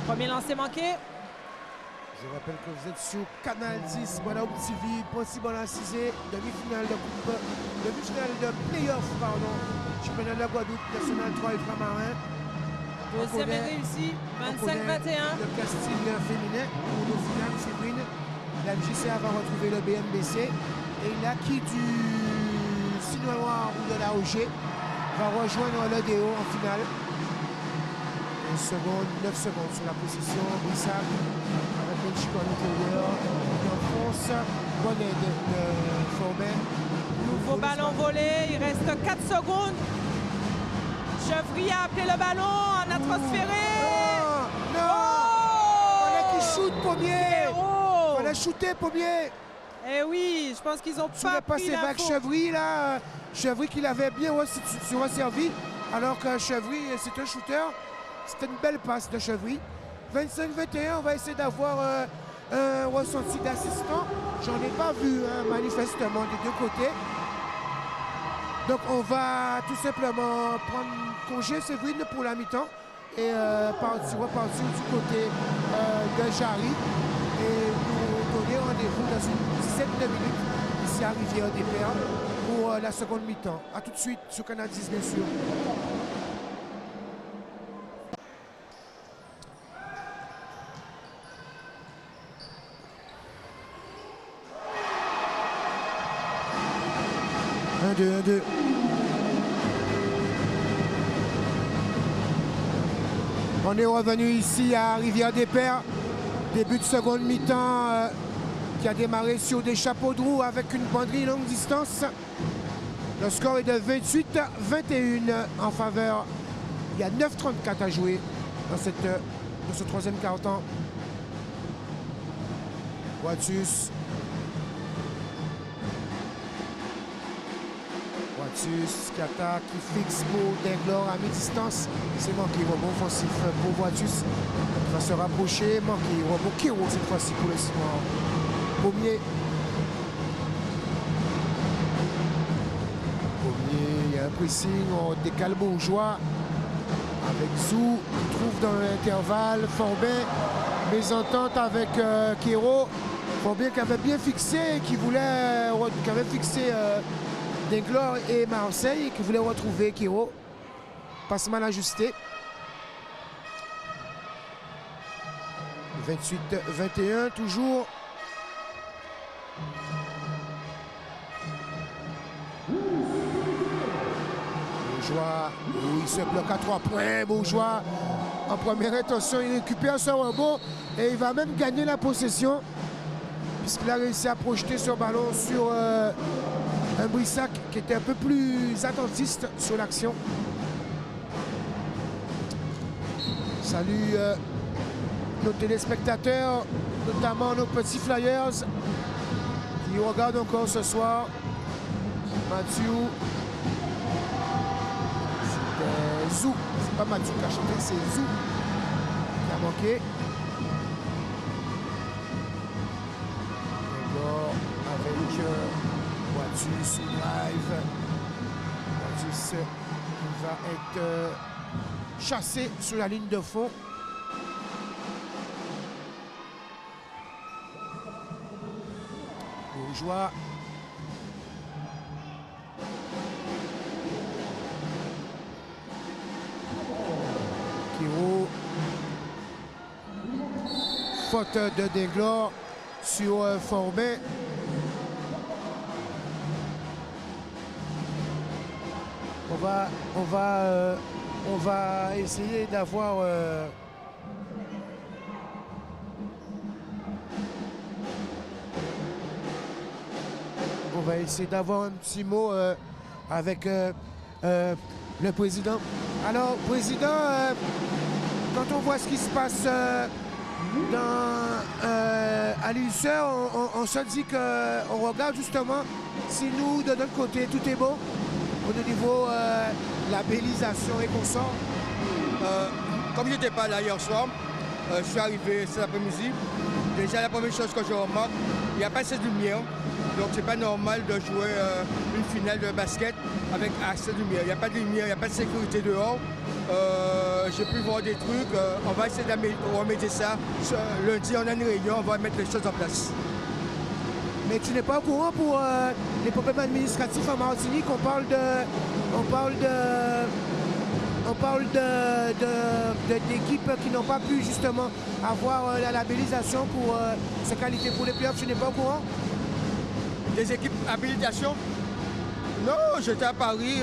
Premier lancé manqué. Je rappelle que vous êtes sur Canal 10, Guadeloupe TV, possible en assisé, demi-finale de coupe, demi-finale de playoff, pardon. Championnat de la Guadeloupe, national 3 ultramarins. Deuxième est réussi, 25-21. Le casting féminin, pour nos finales, Séverine. La MJCA va retrouver le BMBC. Et l'acquis du Sinois Noir ou de la OG va rejoindre le DO en finale. 9 secondes sur la position. Brissac avec le Chico à l'intérieur. Il enfonce. Bonne aide de Forbin. Nouveau ballon volé. Il reste 4 secondes. Chevry a appelé le ballon. On a transféré. Non! Oh! Fallait qu'il shoot premier. Oh! Fallait shooter premier. Eh oui, je pense qu'ils ont Tu n'as pas pas pris passé la avec faute. Chevry là. Chevry qui l'avait bien resservi. Alors que Chevry, c'est un shooter. C'était une belle passe de Chevry. 25-21, on va essayer d'avoir un ressenti d'assistant. J'en ai pas vu manifestement des deux côtés. Donc on va tout simplement prendre congé Séverine pour la mi-temps et repartir du côté de Jarry et nous donner rendez-vous dans une dizaine de minutes ici à Rivière-des-Perles pour la seconde mi-temps. A tout de suite sur Canal 10 bien sûr. Un, deux. On est revenu ici à Rivière-des-Perles. Début de seconde mi-temps qui a démarré sur des chapeaux de roue avec une banderie longue distance. Le score est de 28-21 en faveur. Il y a 9,34 à jouer dans ce troisième quart-temps. Watus qui attaque, qui fixe pour Denglor à mi-distance. C'est manqué, rebond offensif pour Watus. Il va se rapprocher, manqué, rebond Kero cette fois-ci pour le Sinois. Pommier, il y a un pressing, on décale Bourgeois. Avec Zou, qui trouve dans l'intervalle. Forbin, mésentente avec Kero. Forbin qui avait bien fixé, qui avait fixé Denglor et Marseille, qui voulait retrouver Kero. Passe mal ajusté. 28-21 toujours. Bourgeois, il se bloque à 3 points. Bourgeois, en première intention, il récupère son rebond et il va même gagner la possession puisqu'il a réussi à projeter son ballon sur un Brissac qui était un peu plus attentiste sur l'action. Salut nos téléspectateurs, notamment nos petits flyers qui regardent encore ce soir Mathieu. C'était Zou. C'est pas Mathieu qui a chanté, c'est Zou qui a manqué. D'Aiglor avec Watus live. Watus va être chassé sur la ligne de fond. Bourgeois. Kiro. Faute de D'Aiglor sur Forbin. On va essayer d'avoir un petit mot avec le président. Alors, président, quand on voit ce qui se passe à l'UCE, on se dit qu'on regarde justement si nous, de notre côté, tout est bon au niveau labellisation et consorts. Comme je n'étais pas là hier soir, je suis arrivé cet après-midi. Déjà, la première chose que je remarque, il n'y a pas assez de lumière. Donc, c'est pas normal de jouer une finale de basket avec assez de lumière. Il n'y a pas de lumière, il n'y a pas de sécurité dehors. J'ai pu voir des trucs. On va essayer de remettre ça. Lundi, on a une réunion, on va mettre les choses en place. Mais tu n'es pas au courant pour les problèmes administratifs en Martinique. On parle d'équipes qui n'ont pas pu justement avoir la labellisation pour se qualifier pour les playoffs. Tu n'es pas au courant? Des équipes habilitation? Non, j'étais à Paris.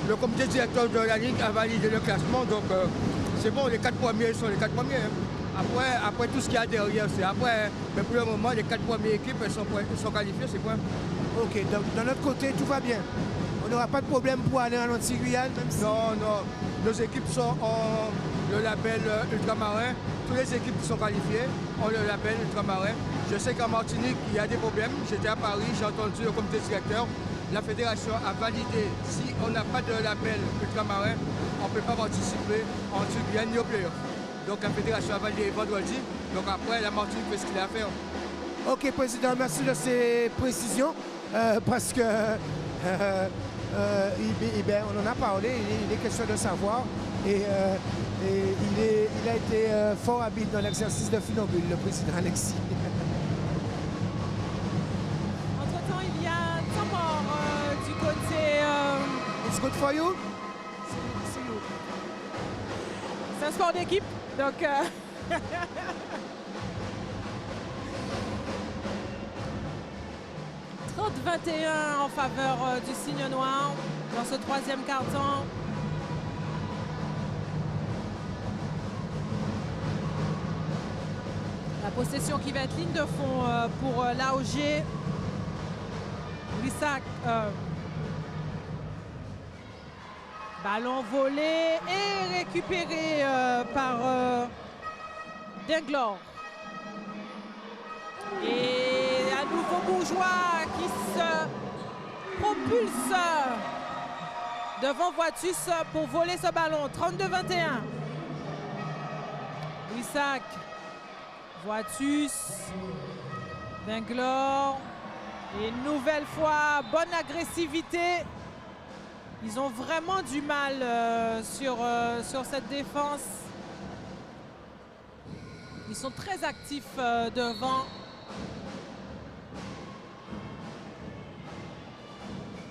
Le comité directeur de la Ligue a validé le classement. Donc c'est bon, les 4 premiers sont les 4 premiers. Après tout ce qu'il y a derrière, c'est après. Mais pour le moment, les 4 premières équipes sont qualifiées, c'est quoi? Ok, donc de notre côté, tout va bien. On n'aura pas de problème pour aller en Antilles-Guyane, même si... Non, non. Nos équipes sont en le label ultramarin. Toutes les équipes qui sont qualifiées ont le label ultramarin. Je sais qu'en Martinique, il y a des problèmes. J'étais à Paris, j'ai entendu le comité directeur. La fédération a validé. Si on n'a pas de label ultramarin, on ne peut pas participer en Antilles-Guyane ni au playoff. Donc la fédération a validé vendredi. Donc après, la Martinique fait ce qu'il a à faire. Ok, président, merci de ces précisions. Parce que on en a parlé, il est question de savoir. Et il a été fort habile dans l'exercice de funambule, le président Alexis. Entre-temps, il y a temps mort du côté... It's good for you? C'est un sport d'équipe, donc... 30-21 en faveur du Signe Noir dans ce troisième quart-temps. La possession qui va être ligne de fond pour l'AOG. Rissac. Ballon volé et récupéré par D'Aiglor. Et un nouveau Bourgeois qui se propulse devant Watus pour voler ce ballon. 32-21. Rissac. Watus. D'Aiglor. Et une nouvelle fois, bonne agressivité. Ils ont vraiment du mal sur cette défense. Ils sont très actifs devant.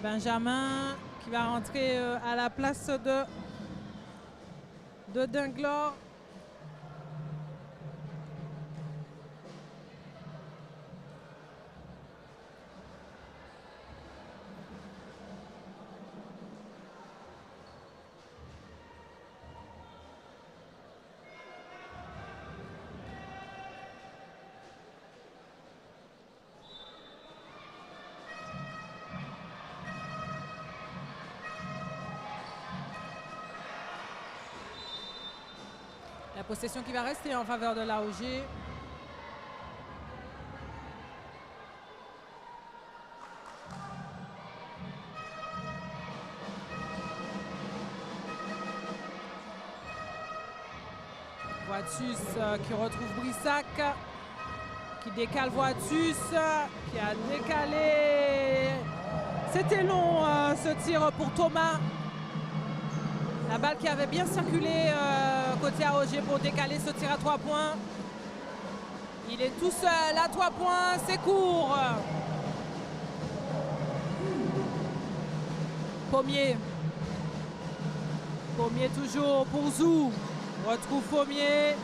Benjamin qui va rentrer à la place de D'Aiglor. La possession qui va rester en faveur de l'AOG. Voitus qui retrouve Brissac, qui décale Voitus, qui a décalé. C'était long ce tir pour Thomas. La balle qui avait bien circulé côté AOG pour décaler ce tir à 3 points. Il est tout seul à 3 points, c'est court. Pommier. Pommier toujours pour Zou. On retrouve Pommier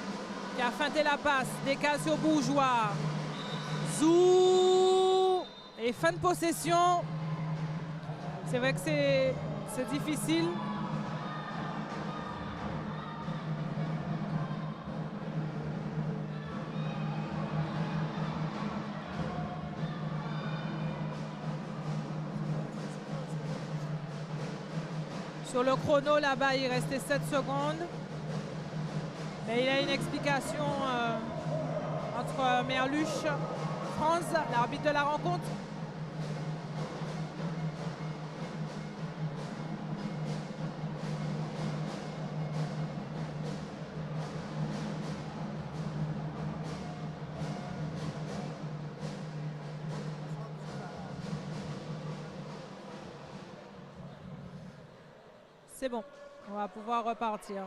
qui a feinté la passe. Décale sur Bourgeois. Zou. Et fin de possession. C'est vrai que c'est difficile. Sur le chrono, là-bas, il restait 7 secondes. Et il y a une explication entre Merluche, Franz, l'arbitre de la rencontre. C'est bon, on va pouvoir repartir.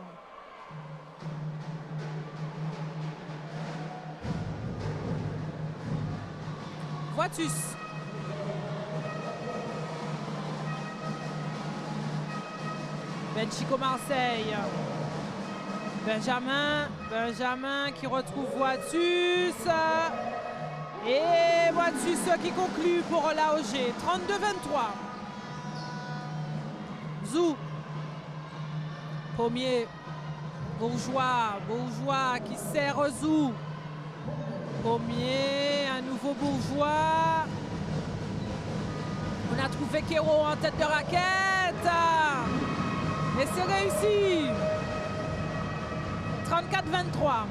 Voitus. Benchico Marseille. Benjamin qui retrouve Voitus. Et Voitus qui conclut pour l'AOG. 32-23. Zou. Pommier, Bourgeois qui sert Zou. Pommier, un nouveau Bourgeois. On a trouvé Kéro en tête de raquette. Et c'est réussi. 34-23.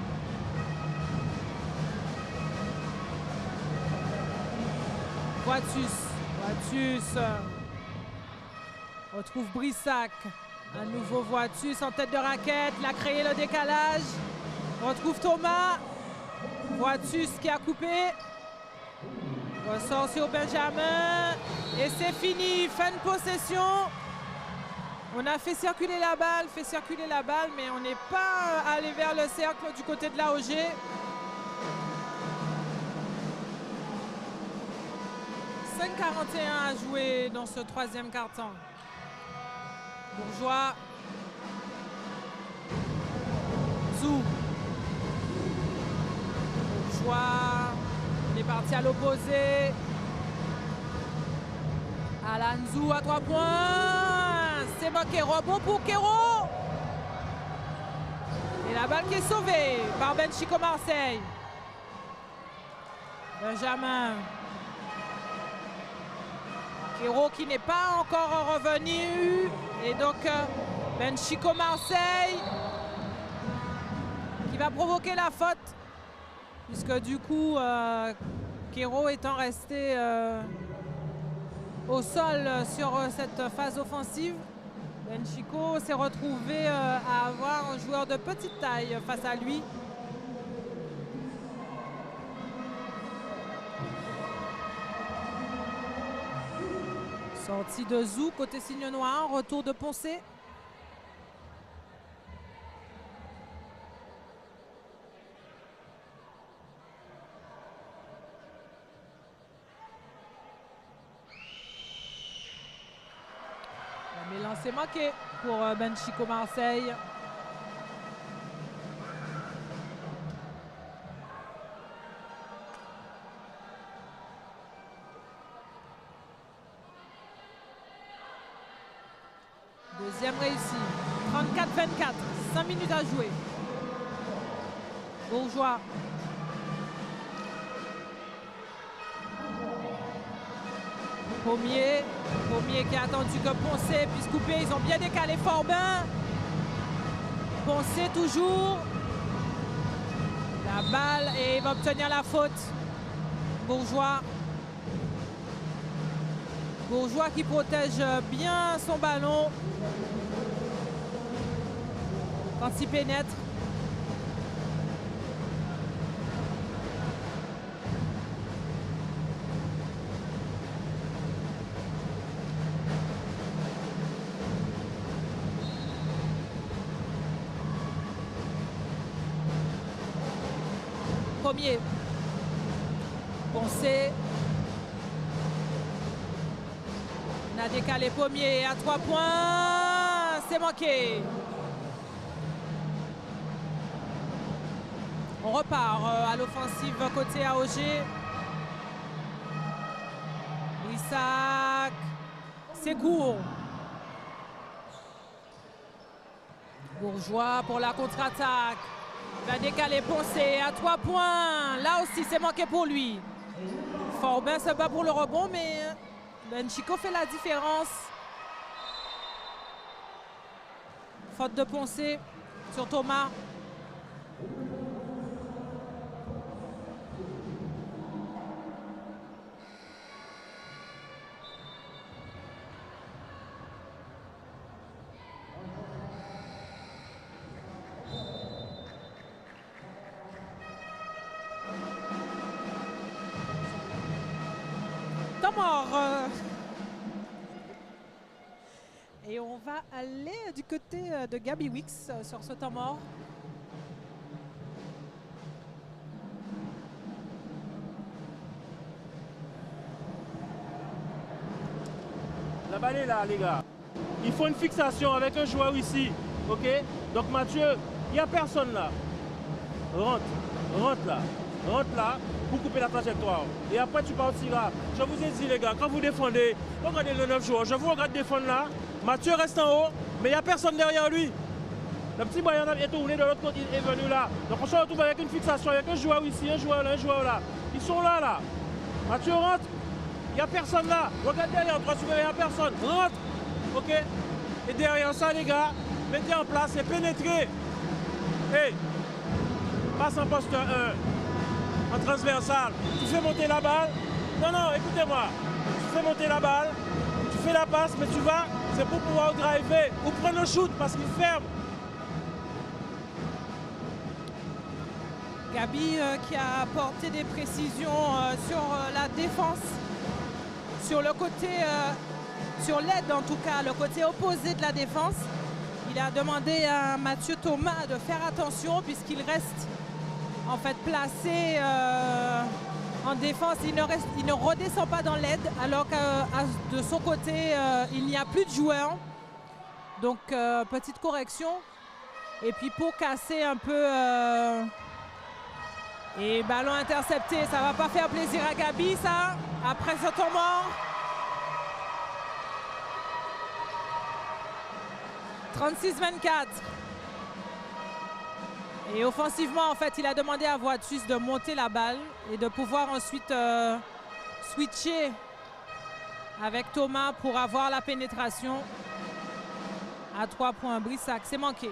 Voitus. On retrouve Brissac. Un nouveau Voitus en tête de raquette. Il a créé le décalage. On retrouve Thomas. Voitus qui a coupé. Ressort sur Benjamin. Et c'est fini. Fin de possession. On a fait circuler la balle, mais on n'est pas allé vers le cercle du côté de l'AOG. « 5:41 à jouer dans ce troisième quart-temps. Bourgeois. Zou. Bourgeois. Il est parti à l'opposé. Alan Zou à 3 points. C'est bon, Kéro. Bon pour Kéro. Et la balle qui est sauvée par Benchico Marseille. Benjamin. Kéro qui n'est pas encore revenu. Et donc, Benchico Marseille qui va provoquer la faute. Puisque du coup, Kéro étant resté au sol sur cette phase offensive, Benchico s'est retrouvé à avoir un joueur de petite taille face à lui. Sortie de Zou, côté signe noir, retour de Poncé. Mais lancé manqué pour Benchico Marseille. Deuxième réussi. 34-24. 5 minutes à jouer. Bourgeois. Pommier qui a attendu que Poncé puisse couper. Ils ont bien décalé Forbin. Poncé toujours. La balle et il va obtenir la faute. Bourgeois qui protège bien son ballon quand il pénètre. Pommier. Poncé. On a décalé Pommier à 3 points. C'est manqué. On repart à l'offensive côté AOG. Brissac. C'est court. Bourgeois pour la contre-attaque. Va décaler Poncé à 3 points. Là aussi, c'est manqué pour lui. Forbin se bat pour le rebond, mais Benchico fait la différence. Faute de Poncé sur Thomas. Et on va aller du côté de Gabi Wicks sur ce temps mort. La balle est là, les gars. Il faut une fixation avec un joueur ici. Ok? Donc Mathieu, il n'y a personne là. Rentre là pour couper la trajectoire. Et après tu partiras. Je vous ai dit les gars, quand vous défendez, regardez le 9 joueurs, je vous regarde défendre là. Mathieu reste en haut, mais il n'y a personne derrière lui. Le petit Brian est tourné de l'autre côté, il est venu là. Donc on se retrouve avec une fixation, avec un joueur ici, un joueur là. Ils sont là. Mathieu rentre, il n'y a personne là. Regarde derrière, toi, il n'y a personne. Rentre. Ok? Et derrière ça les gars, mettez en place et pénétrez. Hey, passe en poste 1, en transversal. Tu fais monter la balle. Non, écoutez-moi. Tu fais monter la balle, tu fais la passe, mais tu vas, c'est pour pouvoir driver ou prendre le shoot parce qu'il ferme. Gabi qui a apporté des précisions sur la défense, sur le côté, sur l'aide en tout cas, le côté opposé de la défense. Il a demandé à Mathieu Thomas de faire attention puisqu'il reste en fait placé en défense. Il ne redescend pas dans l'aide alors que de son côté, il n'y a plus de joueurs. Donc petite correction. Et puis pour casser un peu... Et ballon intercepté, ça va pas faire plaisir à Gabi ça, après ce temps mort. 36-24. Et offensivement, en fait, il a demandé à Voitus de monter la balle et de pouvoir ensuite switcher avec Thomas pour avoir la pénétration à 3 points. Brissac, c'est manqué.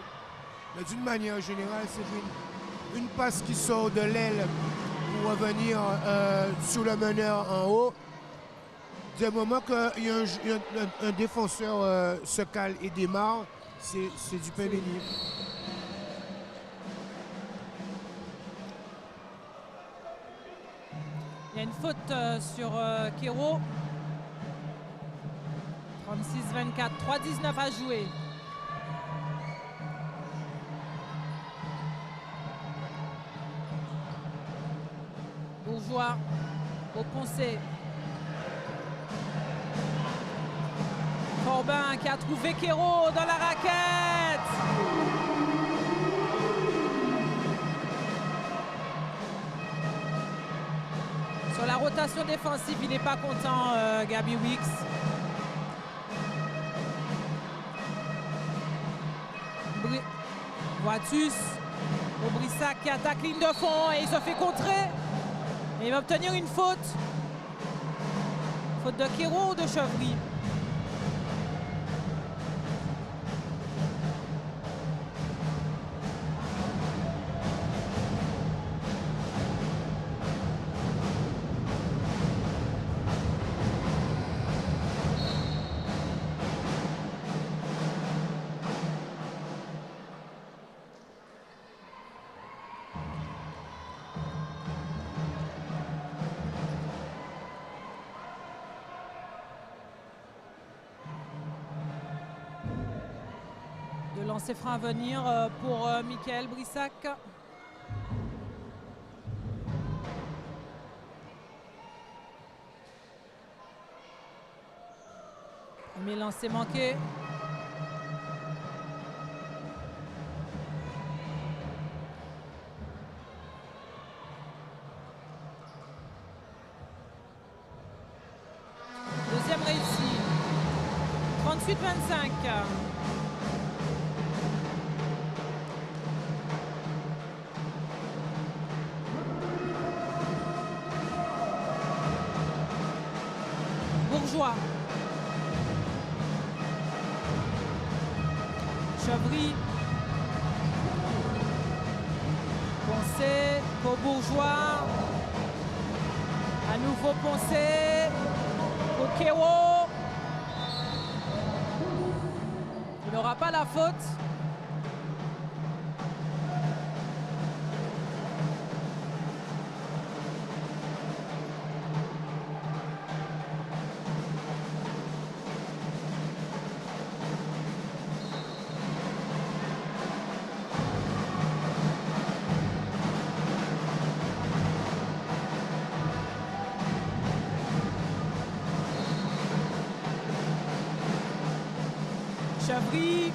Mais d'une manière générale, c'est une passe qui sort de l'aile pour revenir sur le meneur en haut. Des moments qu'il y a un défenseur se cale et démarre, c'est du pain béni. Il y a une faute sur Kero. 36-24, 3-19 à jouer. Bourgeois au Poncé. Corbin qui a trouvé Kero dans la raquette. Sur la rotation défensive, il n'est pas content, Gabi Wicks. Voitus au Brissac qui attaque ligne de fond et il se fait contrer. Et il va obtenir une faute. Faute de Kero ou de Chevry? Lancer frein à venir pour Michael Brissac. Premier lancé manqué. Deuxième réussi. 38-25. Bourgeois. Chevry. Poncé pour Bourgeois. À nouveau Poncé pour Kéro. Il n'aura pas la faute. Chevry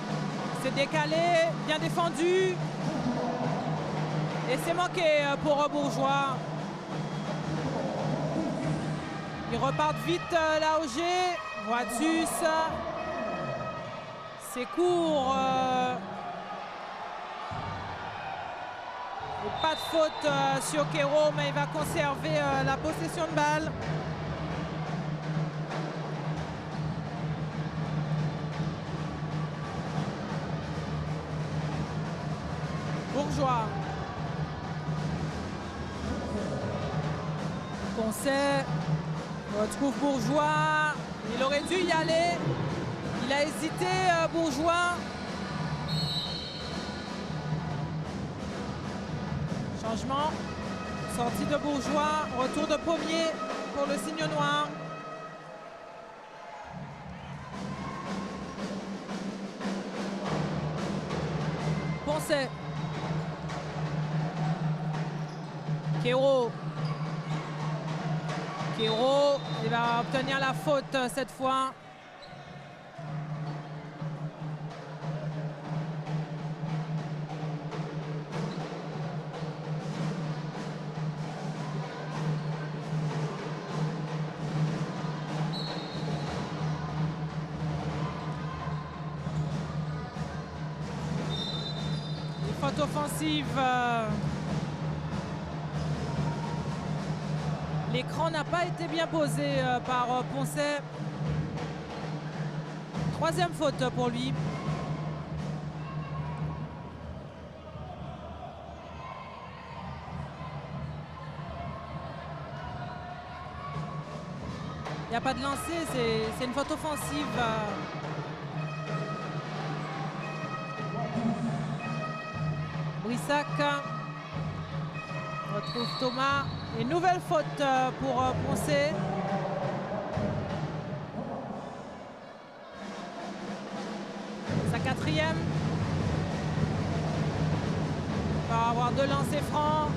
s'est décalé, bien défendu. Et c'est manqué pour Bourgeois. Ils repartent vite là au G. Voitus. C'est court. Et pas de faute sur Kéro, mais il va conserver la possession de balle. Bourgeois. Poncet retrouve Bourgeois. Il aurait dû y aller. Il a hésité, Bourgeois. Changement. Sortie de Bourgeois. Retour de Pommier pour le signe noir. Poncet. Kéro. Kéro, il va obtenir la faute cette fois. Une faute offensive. L'écran n'a pas été bien posé par Poncet. Troisième faute pour lui. Il n'y a pas de lancer, c'est une faute offensive. Brissac retrouve Thomas. Et nouvelle faute pour Poncet. Sa quatrième. Il va avoir deux lancers francs.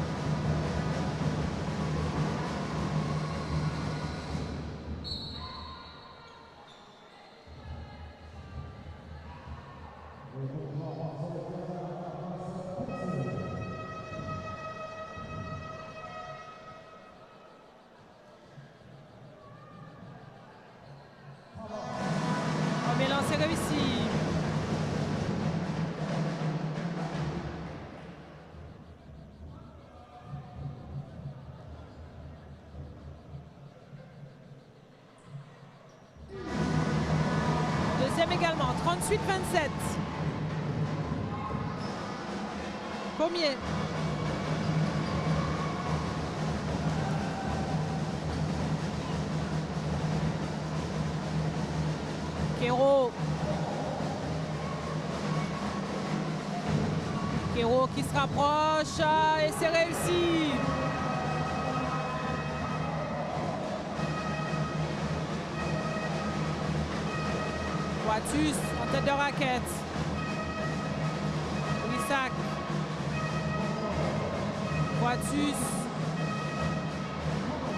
Premier lancer réussi. Deuxième également, 38-27. Pommier. Kéro. Kéro qui se rapproche et c'est réussi. Voitus en tête de raquette. Brissac. Voitus.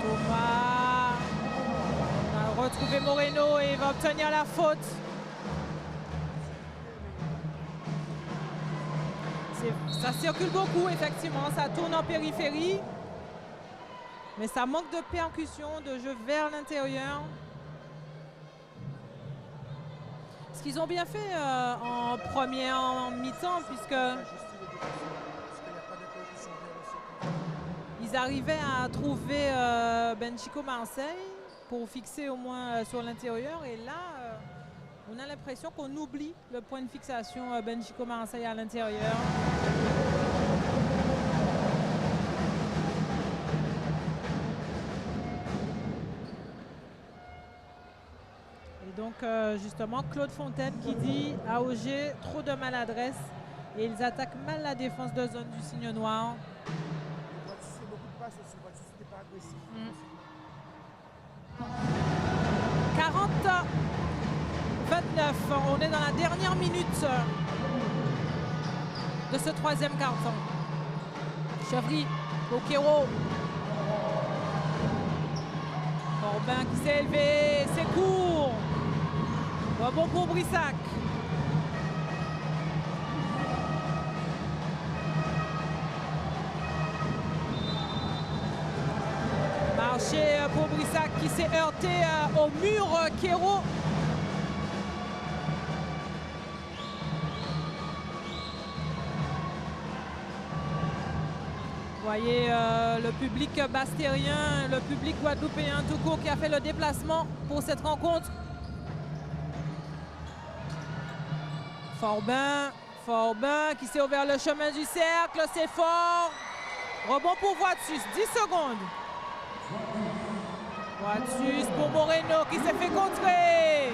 Thomas. On a le retrouver Moreno et il va obtenir la faute. Ça circule beaucoup, effectivement, ça tourne en périphérie. Mais ça manque de percussion, de jeu vers l'intérieur. Ce qu'ils ont bien fait en première mi-temps, puisque ils arrivaient à trouver Benchico Marseille pour fixer au moins sur l'intérieur. Et là, on a l'impression qu'on oublie le point de fixation Benchico Marseille à l'intérieur. Et donc, justement, Claude Fontaine qui dit à Auger, trop de maladresse. Et ils attaquent mal la défense de zone du Signe Noir. Mm. 40-29, on est dans la dernière minute de ce troisième quart-temps. Chevry, Boquero. Corbin qui s'est élevé, c'est court. Bon pour Brissac. Marché pour Brissac qui s'est heurté au mur Kéro. Vous voyez le public bastérien, le public guadeloupéen tout court qui a fait le déplacement pour cette rencontre. Forbin qui s'est ouvert le chemin du cercle, c'est fort. Rebond pour Voitus, 10 secondes. Voitus pour Moreno qui s'est fait contrer.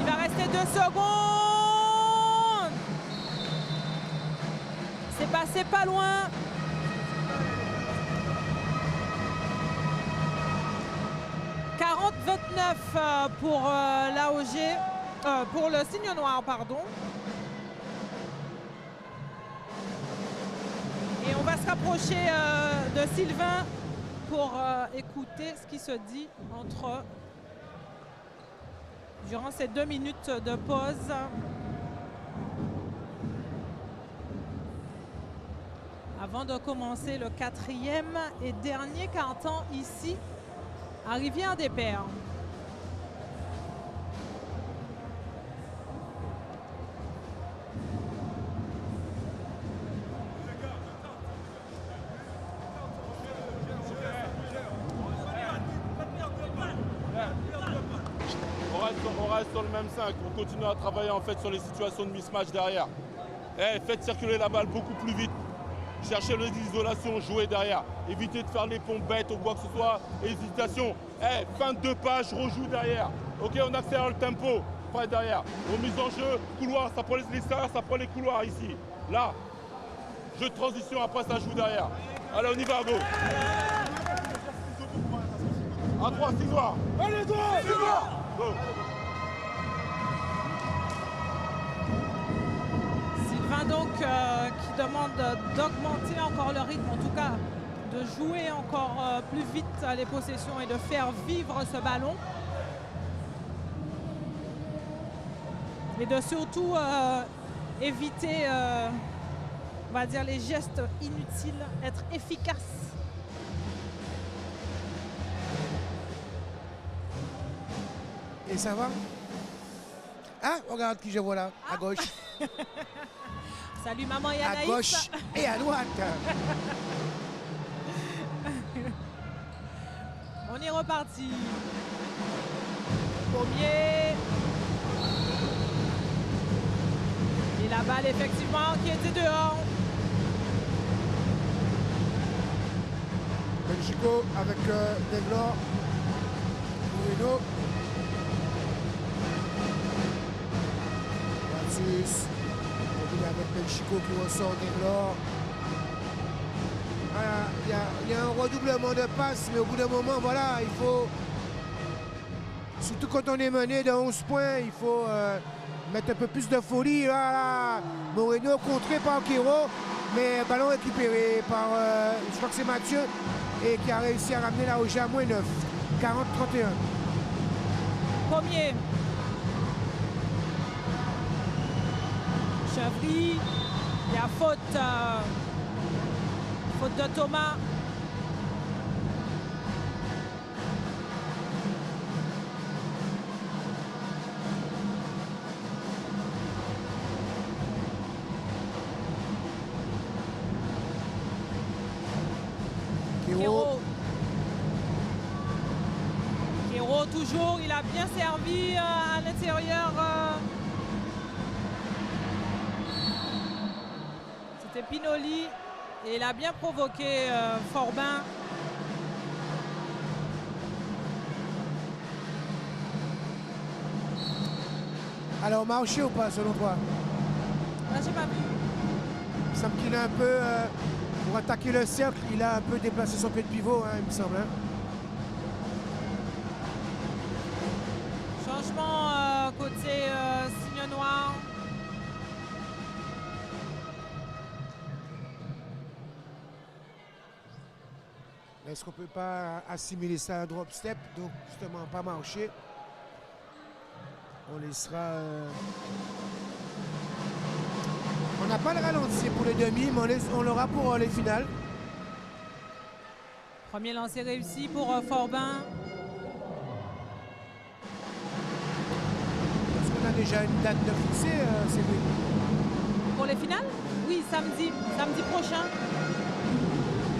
Il va rester 2 secondes. C'est passé pas loin. « 40-29 pour l'AOG. Pour le Signe Noir, pardon. Et on va se rapprocher de Sylvain pour écouter ce qui se dit durant ces 2 minutes de pause. Avant de commencer le 4e et dernier quart-temps ici à Rivière-des-Pères. On reste sur le même 5, on continue à travailler en fait sur les situations de mismatch derrière. Faites circuler la balle beaucoup plus vite. Cherchez l'isolation, jouez derrière. Évitez de faire les pompes bêtes ou quoi que ce soit. Hésitation. Fin de 2 pages, rejoue derrière. Ok, on accélère le tempo. Prêt derrière. Remise en jeu, couloir, ça prend l'extérieur, ça prend les couloirs ici. Là. Jeu de transition, après ça joue derrière. Allez, on y va, go. À 3, 6 noirs. Allez, 3, 6 noirs. Go. Sylvain donc qui demande d'augmenter encore le rythme, en tout cas de jouer encore plus vite les possessions et de faire vivre ce ballon. Et de surtout éviter, on va dire, les gestes inutiles, être efficace. Et ça va? Ah, regarde qui je vois là, à gauche. Salut maman et Anaïs. À gauche et à droite. On est reparti. Pommier. Et la balle effectivement qui était dehors. Benchico avec Deglor. Moreno. Voitus. Avec Benchico qui ressort Deglor. Voilà, il y a un redoublement de passes, mais au bout d'un moment, voilà, il faut, surtout quand on est mené de 11 points, il faut mettre un peu plus de folie. Voilà. Moreno contré par Kéro, mais ballon récupéré par, je crois que c'est Mathieu, et qui a réussi à ramener la OG à -9. 40-31. Premier. Chevry. Il y a faute. Faute de Thomas. Kéro toujours, il a bien servi à l'intérieur. C'était Pinoli et il a bien provoqué Forbin. Alors, marché ou pas, selon toi? Là, j'ai pas vu. Il me semble qu'il a un peu, pour attaquer le cercle, il a un peu déplacé son pied de pivot, hein, il me semble. Hein. Changement côté signe noir. Est-ce qu'on peut pas assimiler ça à un drop step, donc justement pas marcher? On laissera... On n'a pas le ralenti pour les demi, mais on l'aura pour les finales. Premier lancer réussi pour Forbin. Est-ce qu'on a déjà une date de fixée, Cédric? Pour les finales? Oui, samedi prochain.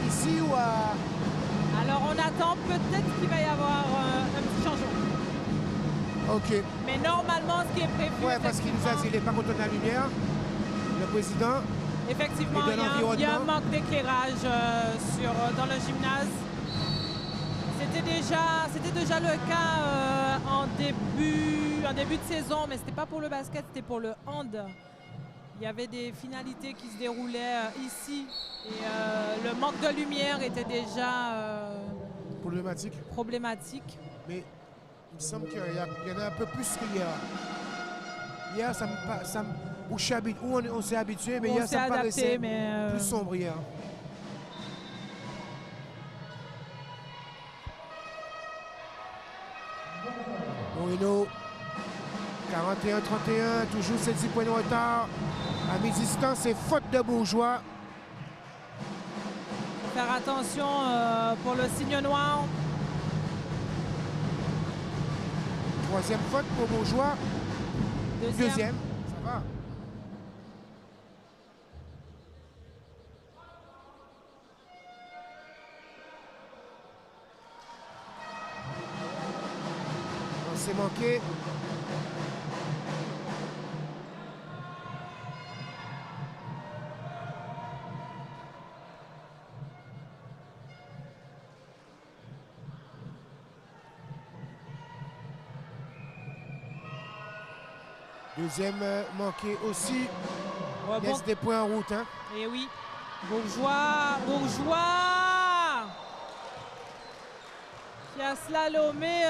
Ici ou à... Alors on attend peut-être qu'il va y avoir un petit changement. OK. Mais normalement, ce qui est prévu... Ouais, parce qu'il nous a dit qu'il n'est pas content de la lumière, le président. Effectivement, Et de il y a un l'environnement. manque d'éclairage dans le gymnase. C'était déjà le cas en début de saison, mais ce n'était pas pour le basket, c'était pour le hand. Il y avait des finalités qui se déroulaient ici et le manque de lumière était déjà problématique. Mais il me semble qu'il y en a un peu plus qu'hier. Hier, on s'est habitué, mais hier, ça me paraissait plus sombre hier. Moreno, 41-31, toujours 7 points de retard. À mi-distance, c'est faute de Bourgeois. Faire attention pour le signe noir. Troisième faute pour Bourgeois. Deuxième. Ça va. On s'est manqué. Deuxième manqué aussi. Il laisse des points en route. Hein. Et oui. Bourgeois qui a slalomé 1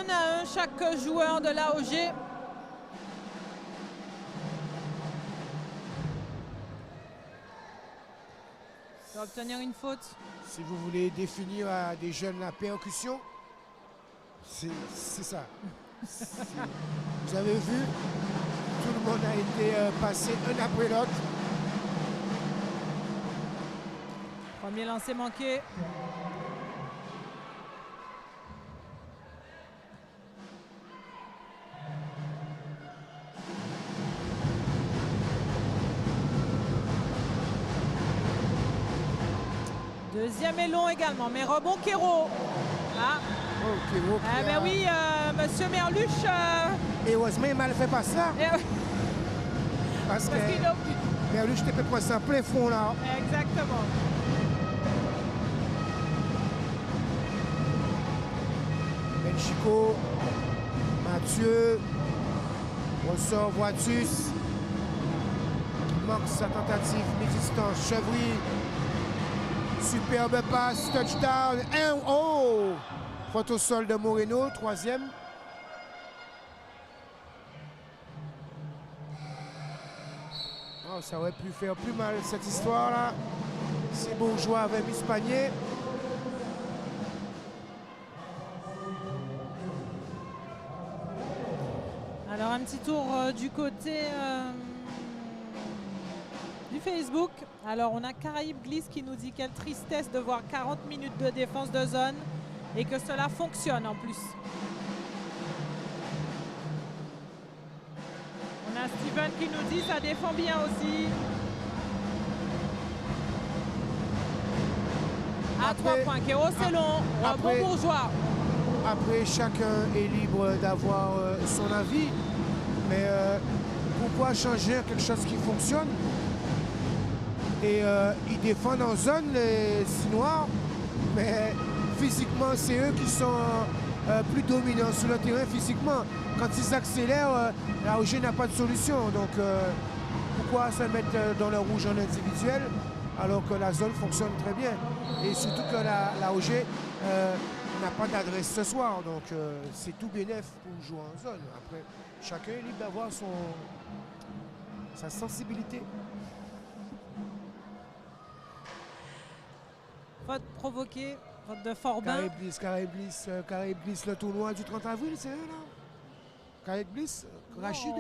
à 1 chaque joueur de l'AOG. Il va obtenir une faute. Si vous voulez définir à des jeunes la percussion, c'est ça. Vous avez vu, tout le monde a été passé un après l'autre. Premier lancer manqué. Deuxième est long également, mais rebond Kéro. Ah. Oh, Kéro Ben oui, monsieur Merluche. Et heureusement, il m'a fait pas ça. Parce que Merluche t'es fait passer en plein fond là. Exactement. Benchico, Mathieu, ressort Voitus, qui manque sa tentative mi-distance. Chevry, superbe passe, touchdown. Oh! Faute au sol de Moreno, troisième. Oh, ça aurait pu faire plus mal cette histoire-là. Si Bourgeois avait mis ce panier. un petit tour du côté du Facebook. Alors on a Caraïbes Glisse qui nous dit quelle tristesse de voir 40 minutes de défense de zone et que cela fonctionne en plus. On a Steven qui nous dit ça défend bien aussi. À 3 points, Kéro c'est long, bon bourgeois. Après, chacun est libre d'avoir son avis, mais pourquoi changer quelque chose qui fonctionne? Et ils défendent en zone, les Sinois, mais physiquement, c'est eux qui sont plus dominants sur le terrain physiquement. Quand ils accélèrent, la OG n'a pas de solution. Donc, pourquoi se mettre dans le rouge en individuel alors que la zone fonctionne très bien? Et surtout que la OG n'a pas d'adresse ce soir, donc c'est tout bénef pour jouer en zone. Après, chacun est libre d'avoir sa sensibilité. Faute provoquée, faute de Forbin. Caraïbes Bliss, le tournoi du 30 avril, c'est eux là? Caraïbes Bliss, Rachid?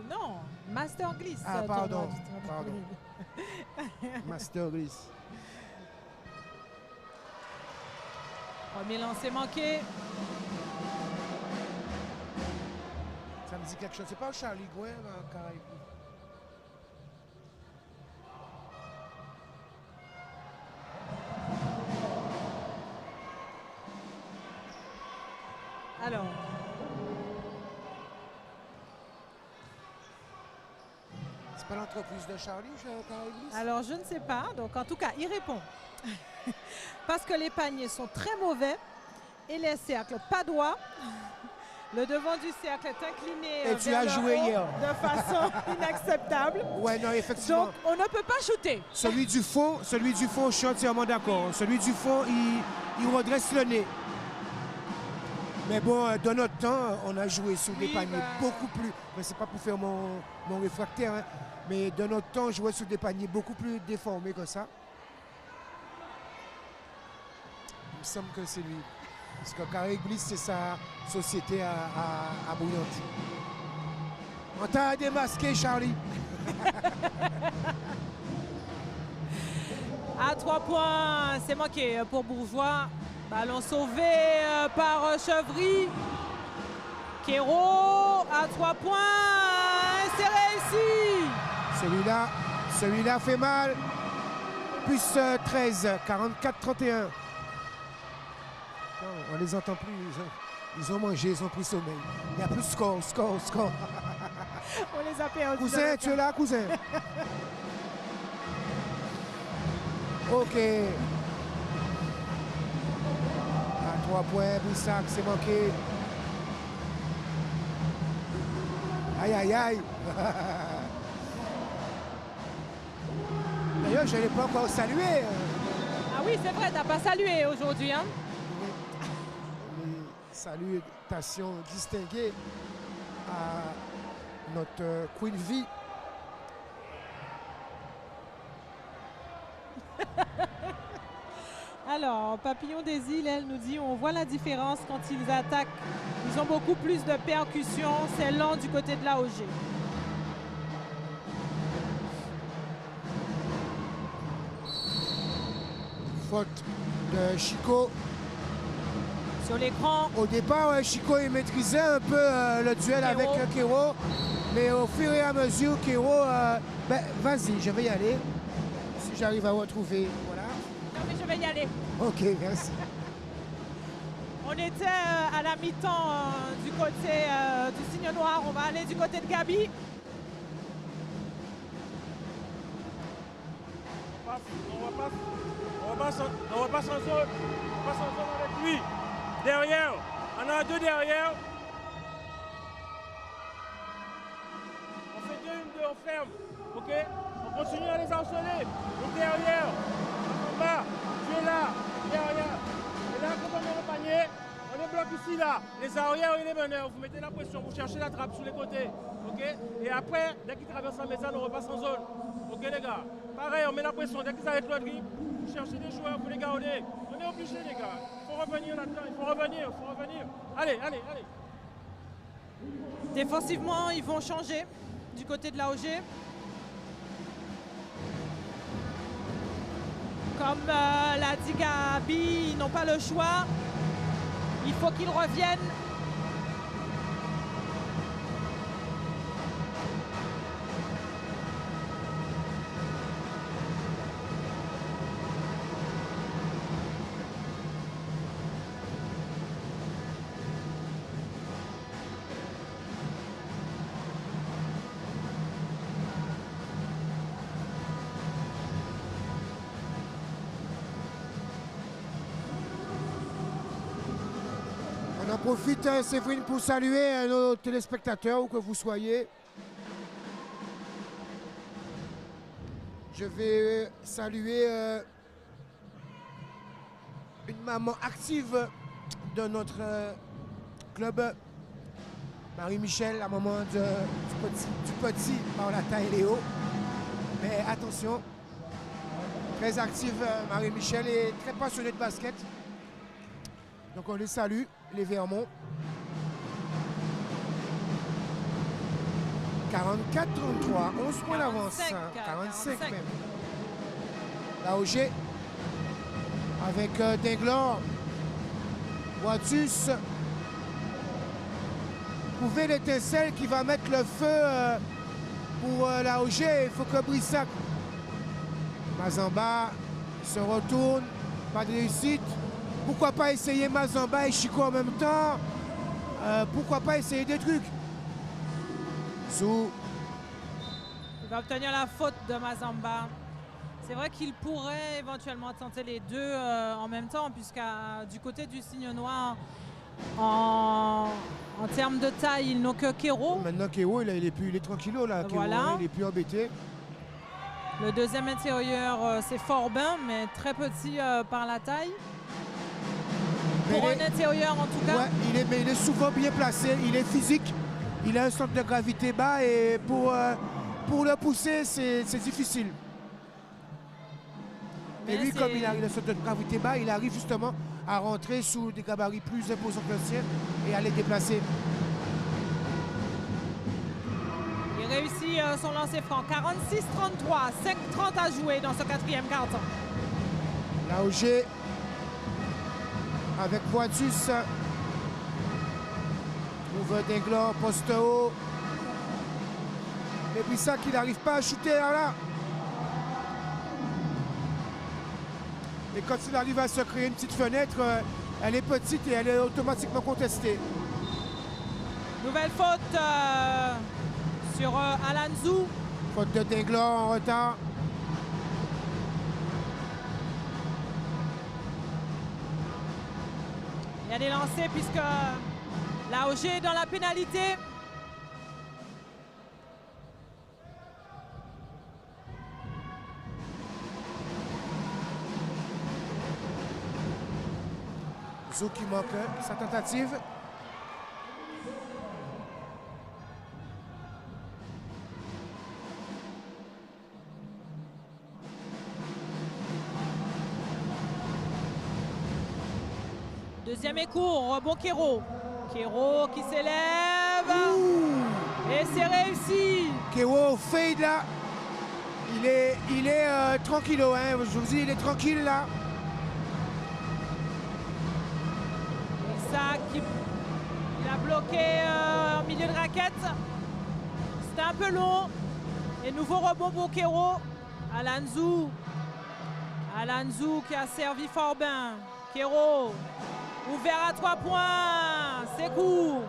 Non, Master Glisse. Ah, pardon. Master Glisse. Premier lancer manqué. Ça me dit quelque chose. C'est pas Charlie Gouin dans Caraïbes? Alors. C'est pas l'entreprise de Charlie, Caraïbes? Alors, je ne sais pas. Donc, en tout cas, il répond. Parce que les paniers sont très mauvais et les cercles pas droits. Le devant du cercle est incliné et tu as joué hier de façon inacceptable. Ouais, non, effectivement. Donc, on ne peut pas shooter. Celui du fond, je suis entièrement d'accord. Celui du fond, il redresse le nez. Mais bon, dans notre temps, on a joué sur des paniers beaucoup plus... Mais c'est pas pour faire mon réfractaire, hein, mais dans notre temps, on jouait sur des paniers beaucoup plus déformés que ça. Il me semble que c'est lui. Parce que Caraïbes Bliss, c'est sa société à Bouillanti. On t'a démasqué, Charlie. À 3 points, c'est manqué pour Bourgeois. Ballon sauvé par Chevry. Kéro à 3 points. C'est réussi. Celui-là fait mal. Plus 13, 44-31. On les entend plus. Ils ont mangé, ils ont pris sommeil. Il n'y a plus score. On les a perdus. Cousin, tu es là, cousin? OK. À 3 points, Boussac, c'est manqué. Aïe. D'ailleurs, je ne l'ai pas encore salué. Ah oui, c'est vrai, tu n'as pas salué aujourd'hui. Hein? Salutations distinguées à notre Queen V. Alors, Papillon des Îles, elle nous dit, on voit la différence quand ils attaquent. Ils ont beaucoup plus de percussions. C'est lent du côté de la OG. Faute de Chico. Sur l'écran. Au départ, Chico il maîtrisait un peu le duel avec Kéro. Mais au fur et à mesure, Kéro, vas-y, je vais y aller. Si j'arrive à retrouver. Voilà. Non, mais je vais y aller. OK, merci. On était à la mi-temps du côté du signe noir. On va aller du côté de Gabi. On va pas sans zone avec lui. Derrière, on a 2 derrière. On fait 2, on ferme. OK? On continue à les harceler. Donc derrière, en bas, tu es là, derrière. Et là, quand on est au panier, on est bloqué ici, là. Les arrières et les meneurs, vous mettez la pression, vous cherchez la trappe sur les côtés. OK? Et après, dès qu'ils traversent la maison, on repasse en zone. OK, les gars? Pareil, on met la pression. Dès qu'ils arrêtent le dribble, vous cherchez des joueurs, vous les gardez. On est obligé, les gars. Il faut revenir là-dedans, il faut revenir. Allez. Défensivement, ils vont changer du côté de l'AOG. Comme l'a dit Gabi, ils n'ont pas le choix. Il faut qu'ils reviennent. On en profite, Séverine, pour saluer nos téléspectateurs, où que vous soyez. Je vais saluer une maman active de notre club, Marie-Michel, la maman du petit Paolata et Léo. Mais attention, très active, Marie-Michel, et très passionnée de basket. Donc on les salue, les Vermont. 44-33, 11 points d'avance. 45 même. L'AOG avec Dinglor, Boitus. Trouvez l'étincelle qui va mettre le feu pour l'AOG. Il faut que Brissac. Mazamba se retourne, pas de réussite. Pourquoi pas essayer Mazamba et Chico en même temps? Pourquoi pas essayer des trucs? Sous. Il va obtenir la faute de Mazamba. C'est vrai qu'il pourrait éventuellement tenter les deux en même temps, puisque du côté du signe noir, en termes de taille, ils n'ont que Kero. Maintenant Kero, il est tranquillo là. Voilà. Kero, il est plus embêté. Le deuxième intérieur, c'est Forbin, mais très petit par la taille. Pour un intérieur en tout cas. Ouais, mais il est souvent bien placé, il est physique, il a un centre de gravité bas et pour le pousser, c'est difficile. Et lui, comme il a le centre de gravité bas, il arrive justement à rentrer sous des gabarits plus imposants que le sien et à les déplacer. Il réussit son lancer franc. 46-33, 5-30 à jouer dans ce quatrième quart-temps. L'AOG avec Boitus. Trouve Dinglor, poste haut. Et puis ça qu'il n'arrive pas à shooter là. Et quand il arrive à se créer une petite fenêtre, elle est petite et elle est automatiquement contestée. Nouvelle faute sur Alanzou. Faute de Dinglor en retard. Il y a des lancers puisque l'AOG est dans la pénalité. Zou qui manque sa tentative. Deuxième et court, rebond Kero. Kero qui s'élève. Et c'est réussi. Kero fade là. Il est tranquillo, hein. Je vous dis, il est tranquille là. Isaac, il a bloqué en milieu de raquette. C'était un peu long. Et nouveau rebond pour Kero. Alanzou. Alanzou qui a servi Forbin. Kero. Ouvert à 3 points, c'est court.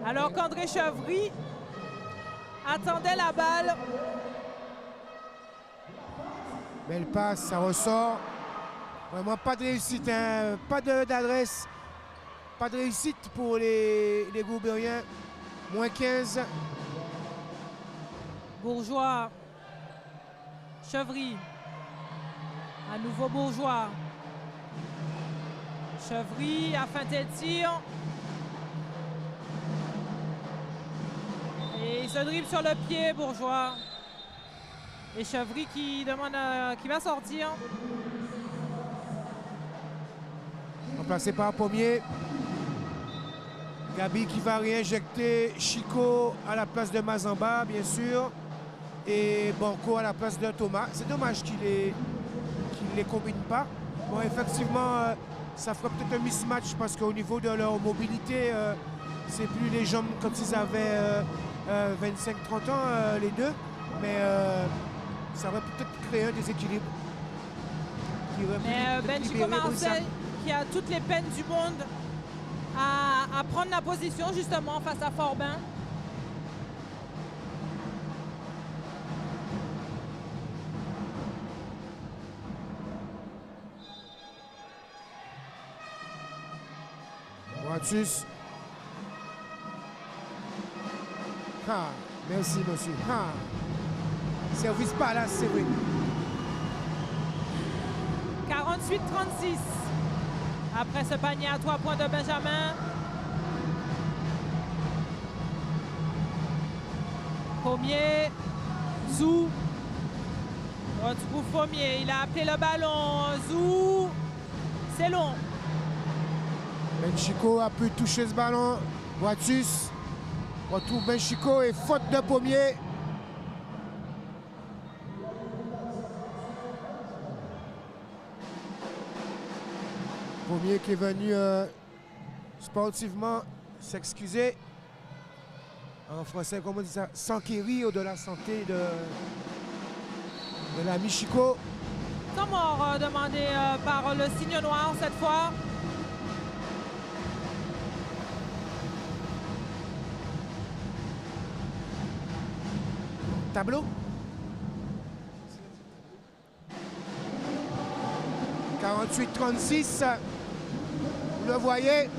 Alors qu'André Chevry attendait la balle. Belle passe, ça ressort. Vraiment pas de réussite, hein. Pas d'adresse. Pas de réussite pour les Goberiens. Moins 15. Bourgeois. Chevry. À nouveau Bourgeois. Chevry a feinté le tir. Et il se dribble sur le pied, Bourgeois. Et Chevry qui demande qui va sortir. Remplacé par Pommier. Gabi qui va réinjecter Chico à la place de Mazamba, bien sûr. Et Banco à la place de Thomas. C'est dommage qu'il les combine pas. Bon, effectivement, ça fera peut-être un mismatch parce qu'au niveau de leur mobilité, c'est plus les jambes comme s'ils avaient 25-30 ans, les deux. Mais ça va peut-être créer un déséquilibre. Mais Benchico Marseille, qui a toutes les peines du monde à prendre la position justement face à Forbin. Boatus. Ah, merci monsieur. Ah. Service pas là, c'est vrai. 48-36. Après ce panier à 3 points de Benjamin. Pommier. Zou. Retrouve Pommier. Il a appelé le ballon. Zou. C'est long. Benchico a pu toucher ce ballon. Boatus retrouve Benchico et faute de Pommier. Pommier qui est venu sportivement s'excuser. En français, comment on dit ça? S'enquérir de la santé de l'ami Chico. Temps mort demandé par le signe noir cette fois. Tableau. 48-36. Vous le voyez.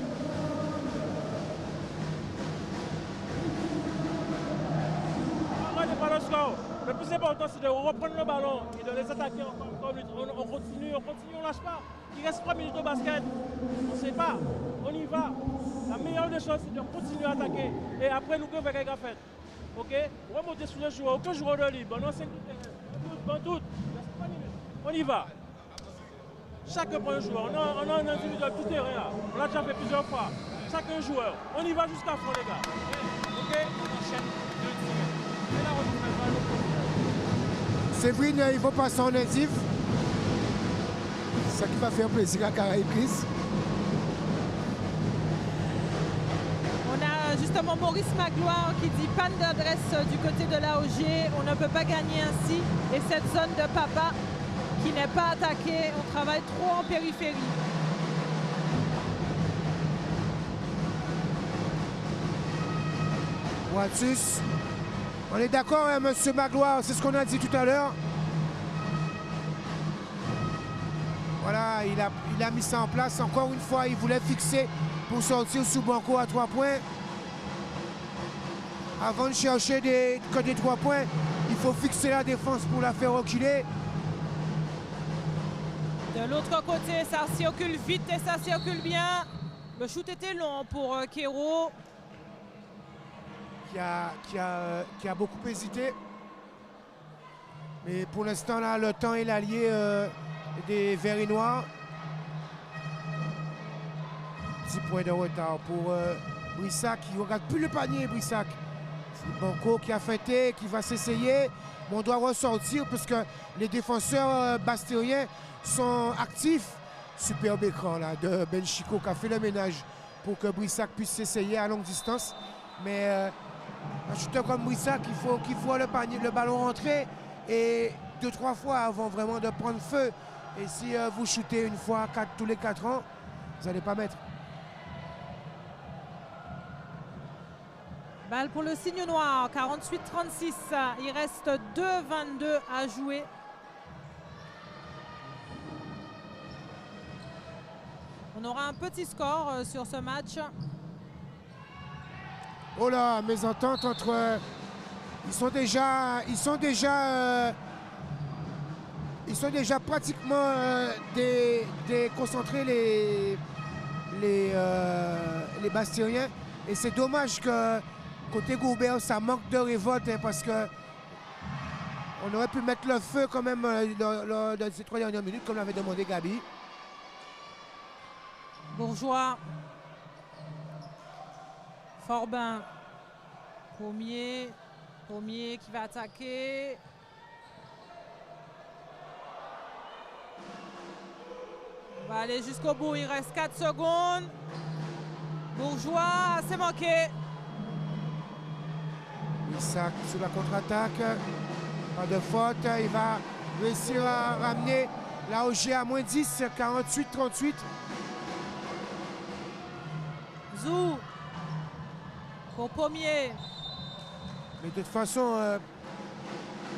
Le plus important, c'est de reprendre le ballon et de les attaquer encore. On continue, on ne lâche pas. Il reste 3 minutes au basket. On ne sait pas. On y va. La meilleure des choses, c'est de continuer à attaquer. Et après, nous pouvons faire quelque chose. OK? Remonter sur le joueur. Aucun joueur de libre. Non, c'est tout. On y va. Chacun prend un joueur. On a un individuel tout terrain là. On l'a déjà fait plusieurs fois. Chacun joueur. On y va jusqu'à fond, les gars. OK? On enchaîne 2 tirs. Et là, on va le Séverine, il faut passer en natif. C'est ça qui va faire plaisir à Caraïbes. On a justement Maurice Magloire qui dit panne d'adresse du côté de l'AOG. On ne peut pas gagner ainsi. Et cette zone de papa qui n'est pas attaquée, on travaille trop en périphérie. Boatus. On est d'accord, hein, monsieur Magloire, c'est ce qu'on a dit tout à l'heure. Voilà, il a mis ça en place. Encore une fois, il voulait fixer pour sortir sous Banco à 3 points. Avant de chercher des 3 points, il faut fixer la défense pour la faire reculer. De l'autre côté, ça circule vite et ça circule bien. Le shoot était long pour Kero. Qui a beaucoup hésité. Mais pour l'instant, là, le temps est l'allié des Verts et Noirs. 10 points de retard pour Brissac. Il ne regarde plus le panier, Brissac. C'est Banco qui a fêté, qui va s'essayer. Mais on doit ressortir parce que les défenseurs bastériens sont actifs. Superbe écran là, de Benchico qui a fait le ménage pour que Brissac puisse s'essayer à longue distance. Mais un shooter comme Brissac, qu'il faut le ballon rentrer et 2-3 fois avant vraiment de prendre feu. Et si vous shootez une fois tous les 4 ans, vous n'allez pas mettre. Balle pour le signe noir, 48-36. Il reste 2-22 à jouer. On aura un petit score sur ce match. Oh là, mésentente entre... Ils sont déjà pratiquement déconcentrés les Bastériens. Et c'est dommage que côté Goubert, ça manque de révolte hein, parce que on aurait pu mettre le feu quand même dans ces 3 dernières minutes comme l'avait demandé Gabi. Bourgeois. Forbin. Pommier qui va attaquer. On va aller jusqu'au bout, il reste 4 secondes. Bourgeois, c'est manqué. Isaac sur la contre-attaque. Pas de faute. Il va réussir à ramener la OG à moins 10, 48-38. Zou pour Pommier. Mais de toute façon,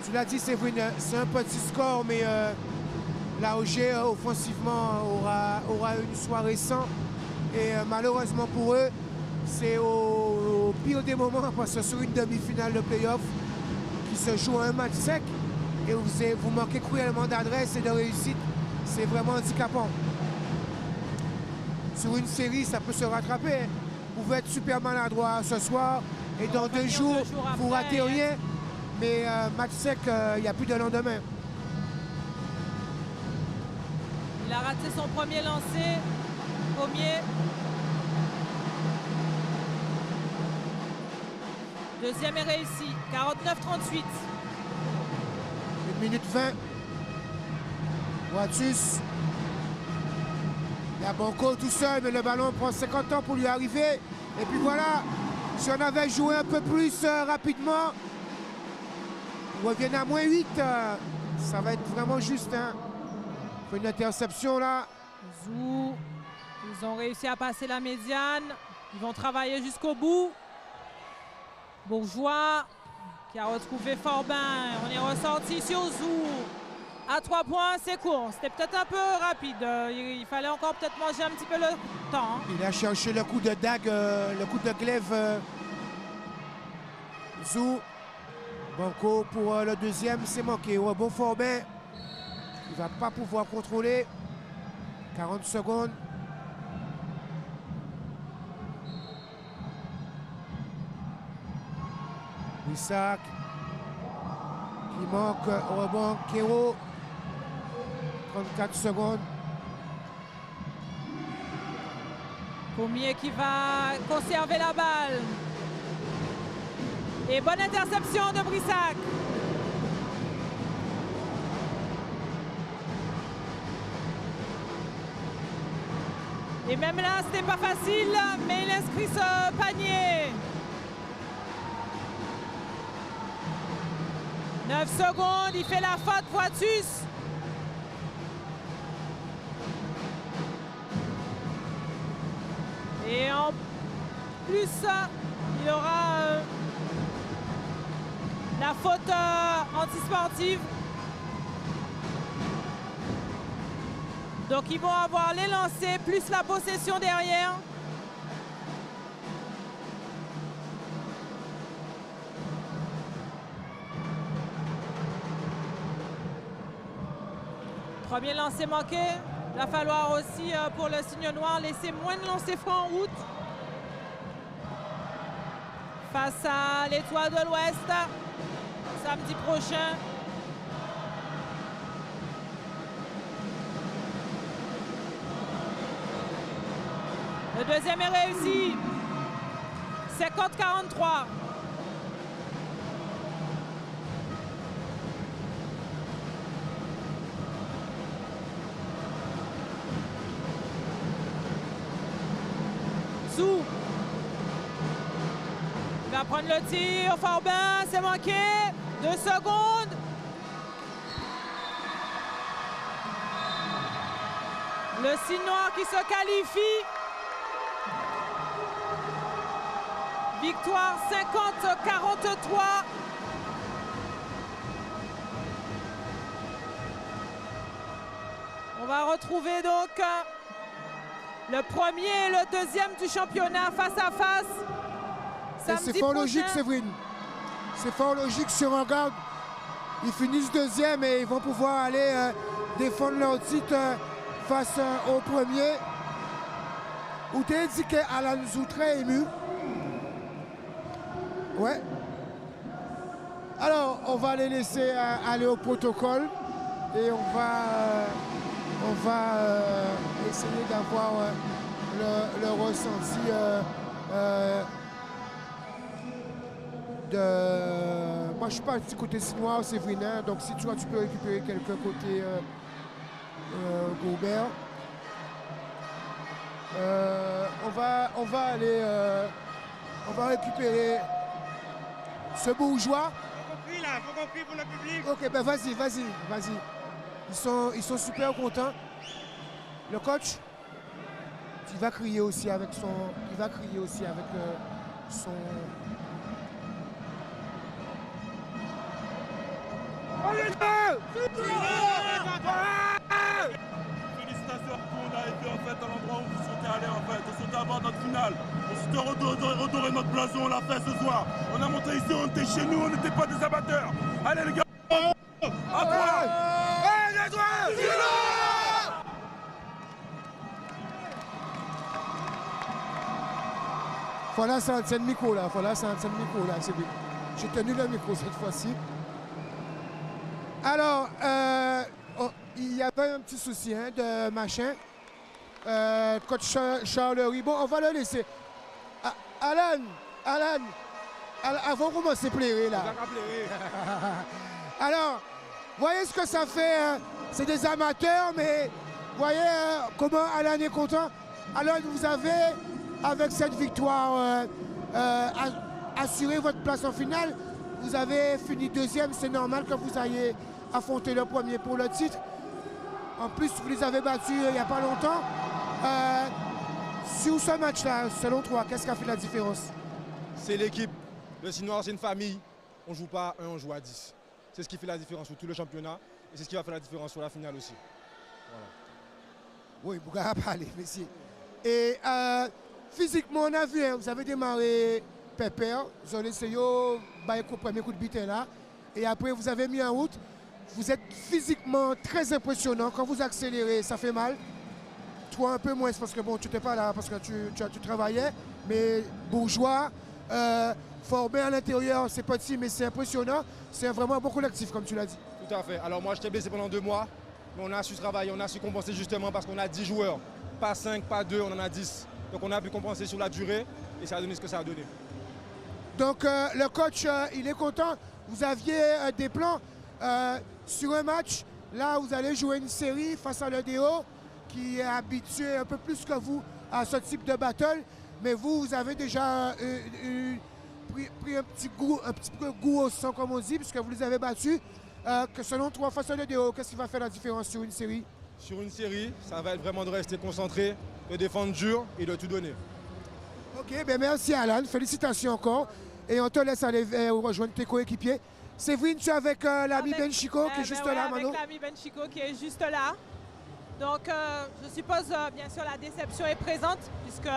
tu l'as dit, Séverine, c'est un petit score, mais la OG offensivement aura une soirée sans. Et malheureusement pour eux, c'est au pire des moments, parce que sur une demi-finale de play-off qui se joue un match sec et vous manquez cruellement d'adresse et de réussite, c'est vraiment handicapant. Sur une série, ça peut se rattraper. Vous pouvez être super maladroit ce soir et dans 2 jours, vous ratez rien. Mais match sec, il n'y a plus de lendemain. Il a raté son premier lancer. Pommier. Deuxième est réussi. 49-38. 1 minute 20. Watus. Il y a Banco tout seul, mais le ballon prend 50 ans pour lui arriver. Et puis voilà, si on avait joué un peu plus rapidement, on revient à moins 8. Ça va être vraiment juste. Hein. Il faut une interception là. Zou. Ils ont réussi à passer la médiane. Ils vont travailler jusqu'au bout. Bourgeois qui a retrouvé Forbin. On est ressorti sur Zou. À 3 points, c'est court. C'était peut-être un peu rapide. Il fallait encore peut-être manger un petit peu le temps. Il a cherché le coup de dague, le coup de glaive. Zou. Banco pour le deuxième, c'est manqué. Bon Forbin. Il ne va pas pouvoir contrôler. 40 secondes. Isaac qui manque au rebond. Kero. 34 secondes. Pommier qui va conserver la balle. Et bonne interception de Brissac. Et même là, c'était pas facile, mais il inscrit ce panier. 9 secondes, il fait la faute, Voitus. Et en plus, il aura la faute antisportive. Donc ils vont avoir les lancers plus la possession derrière. Premier lancer manqué. Il va falloir aussi pour le signe noir laisser moins de lancers francs en route. Face à l'Étoile de l'Ouest samedi prochain. Le deuxième est réussi. 50-43. Zou. Il va prendre le tir. Forbin, c'est manqué. 2 secondes. Le signe noir qui se qualifie. Victoire 50-43. On va retrouver donc le premier et le deuxième du championnat face à face. C'est fort logique, Séverine. C'est fort logique sur un garde. Ils finissent deuxième et ils vont pouvoir aller défendre leur titre face au premier. Où tu as dit qu'Alan Zou très ému. Ouais. Alors, on va les laisser aller au protocole et on va essayer d'avoir le ressenti Moi, je suis parti côté Sinois au Séverinin, donc si toi, tu peux récupérer quelqu'un côté Gobert. On va aller... on va récupérer ce bourgeois. Faut compris pour le public. Ok, ben vas-y. Ils sont super contents. Le coach, il va crier aussi avec son... Félicitations à tout, on a été en fait à l'endroit où vous souhaitez aller en fait. On souhaitait avoir notre finale. On souhaitait redorer notre blason, on l'a fait ce soir. On a monté ici, on était chez nous, on n'était pas des amateurs. Allez les gars, à toi. Voilà, c'est un micro là. C'est bien. J'ai tenu le micro cette fois-ci. Alors, il y avait un petit souci de machin. Coach Charles Ribon, on va le laisser. Alan, avant de commencer à pleurer là. Alors, voyez ce que ça fait. C'est des amateurs, mais voyez comment Alan est content. Alors, vous avez, avec cette victoire, assuré votre place en finale. Vous avez fini deuxième, c'est normal que vous ayez affronté le premier pour le titre. En plus, vous les avez battus il n'y a pas longtemps. Sur ce match-là, selon toi, qu'est-ce qui a fait la différence? C'est l'équipe. Le Sinois, c'est une famille. On ne joue pas à 1, on joue à 10. C'est ce qui fait la différence sur tout le championnat. Et c'est ce qui va faire la différence sur la finale aussi. Voilà. Oui, vous pouvez parler, messieurs. Et physiquement, on a vu, vous avez démarré pépère. Vous avez essayé le premier coup de butin là. Et après, vous avez mis en route. Vous êtes physiquement très impressionnant. Quand vous accélérez, ça fait mal. Toi, un peu moins, parce que bon, tu n'étais pas là, parce que tu travaillais. Mais bourgeois, formé à l'intérieur, c'est petit, mais c'est impressionnant. C'est vraiment un bon collectif, comme tu l'as dit. Tout à fait. Alors moi, j'étais blessé pendant 2 mois. Mais on a su travailler, on a su compenser justement parce qu'on a 10 joueurs. Pas 5, pas 2, on en a 10. Donc on a pu compenser sur la durée et ça a donné ce que ça a donné. Donc le coach, il est content. Vous aviez des plans sur un match. Là, vous allez jouer une série face à l'EDO qui est habitué un peu plus que vous à ce type de battle. Mais vous avez déjà pris un petit peu goût au sang, comme on dit, puisque vous les avez battus. Que selon toi, face à l'EDO, qu'est-ce qui va faire la différence sur une série? Sur une série, ça va être vraiment de rester concentré, de défendre dur et de tout donner. Ok, ben merci Alan, félicitations encore. Et on te laisse aller rejoindre tes coéquipiers. Séverine, tu es avec l'ami Ben Chico qui est juste là, Mano? Avec l'ami Ben Chico qui est juste là. Donc je suppose bien sûr la déception est présente puisque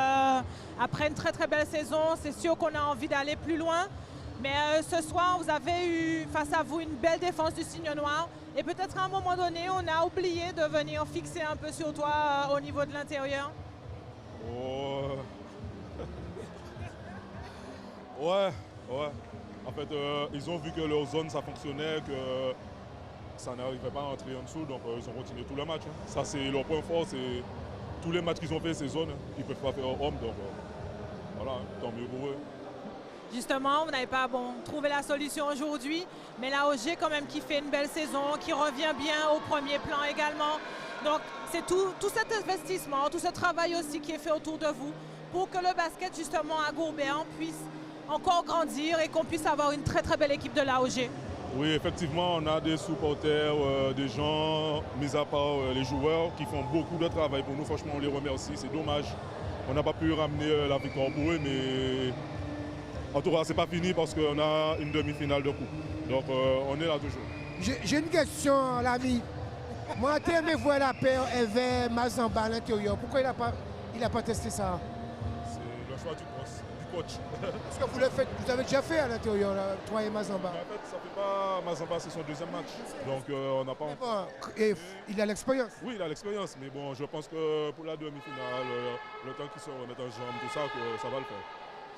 après une très très belle saison, c'est sûr qu'on a envie d'aller plus loin. Mais ce soir, vous avez eu face à vous une belle défense du Signe Noir. Et peut-être à un moment donné, on a oublié de venir fixer un peu sur toi au niveau de l'intérieur. Oh. Ouais. En fait, ils ont vu que leur zone, ça fonctionnait, que ça n'arrivait pas à entrer en dessous, donc ils ont continué tout le match. Ça, c'est leur point fort. C'est tous les matchs qu'ils ont fait, ces zones, ils ne peuvent pas faire homme. Donc voilà, tant mieux pour eux. Justement, vous n'avez pas trouvé la solution aujourd'hui, mais la OG quand même qui fait une belle saison, qui revient bien au premier plan également. Donc c'est tout cet investissement, tout ce travail aussi qui est fait autour de vous pour que le basket justement à Gourbéan puisse encore grandir et qu'on puisse avoir une très très belle équipe de la OG. Oui, effectivement, on a des supporters, des gens, mis à part les joueurs, qui font beaucoup de travail pour nous. Franchement, on les remercie, c'est dommage. On n'a pas pu ramener la victoire pour eux, mais en tout cas, c'est pas fini parce qu'on a une demi-finale de coupe. Donc, on est là toujours. J'ai une question, l'ami. Moi, j'ai aimé voir la paire Ever Mazamba à l'intérieur. Pourquoi il n'a pas testé ça? C'est le choix du coach. Parce que vous avez déjà fait à l'intérieur, toi et Mazamba. En fait, ça fait pas Mazamba, c'est son deuxième match. Donc, on n'a pas... Et il a l'expérience? Oui, il a l'expérience. Mais bon, je pense que pour la demi-finale, le temps qu'il se remette en jambe, tout ça, que ça va le faire.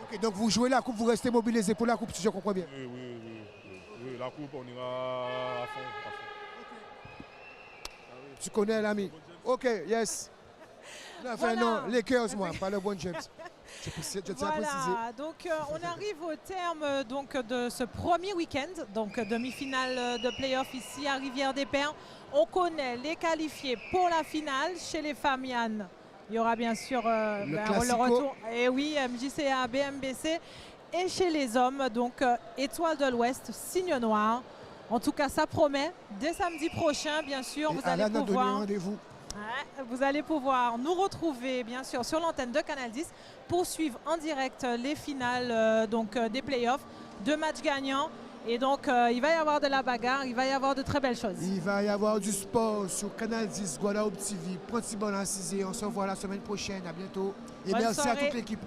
Ok, donc vous jouez la coupe, vous restez mobilisé pour la coupe, si je comprends bien. Oui, la coupe, on ira à fond. Okay. Tu connais l'ami? Ok, yes. Enfin, voilà. Non, les Lakers, moi, pas le bon James. Je tiens à préciser. Voilà, donc on arrive au terme donc, de ce premier week-end, donc demi-finale de play-off ici à Rivière-des-Pins. On connaît les qualifiés pour la finale. Chez les femmes, Yann, il y aura bien sûr le retour. Et oui, MJCA, BMBC. Et chez les hommes, donc Étoile de l'Ouest, Signe Noir. En tout cas, ça promet. Dès samedi prochain, bien sûr, vous allez pouvoir... rendez-vous. Ouais, vous allez pouvoir nous retrouver bien sûr sur l'antenne de Canal 10 pour suivre en direct les finales des playoffs, 2 matchs gagnants. Et donc il va y avoir de la bagarre, il va y avoir de très belles choses. Il va y avoir du sport sur Canal 10, Guadeloupe TV, Principal en 6 et on se revoit la semaine prochaine. À bientôt. Et Bonne merci soirée. à toute l'équipe.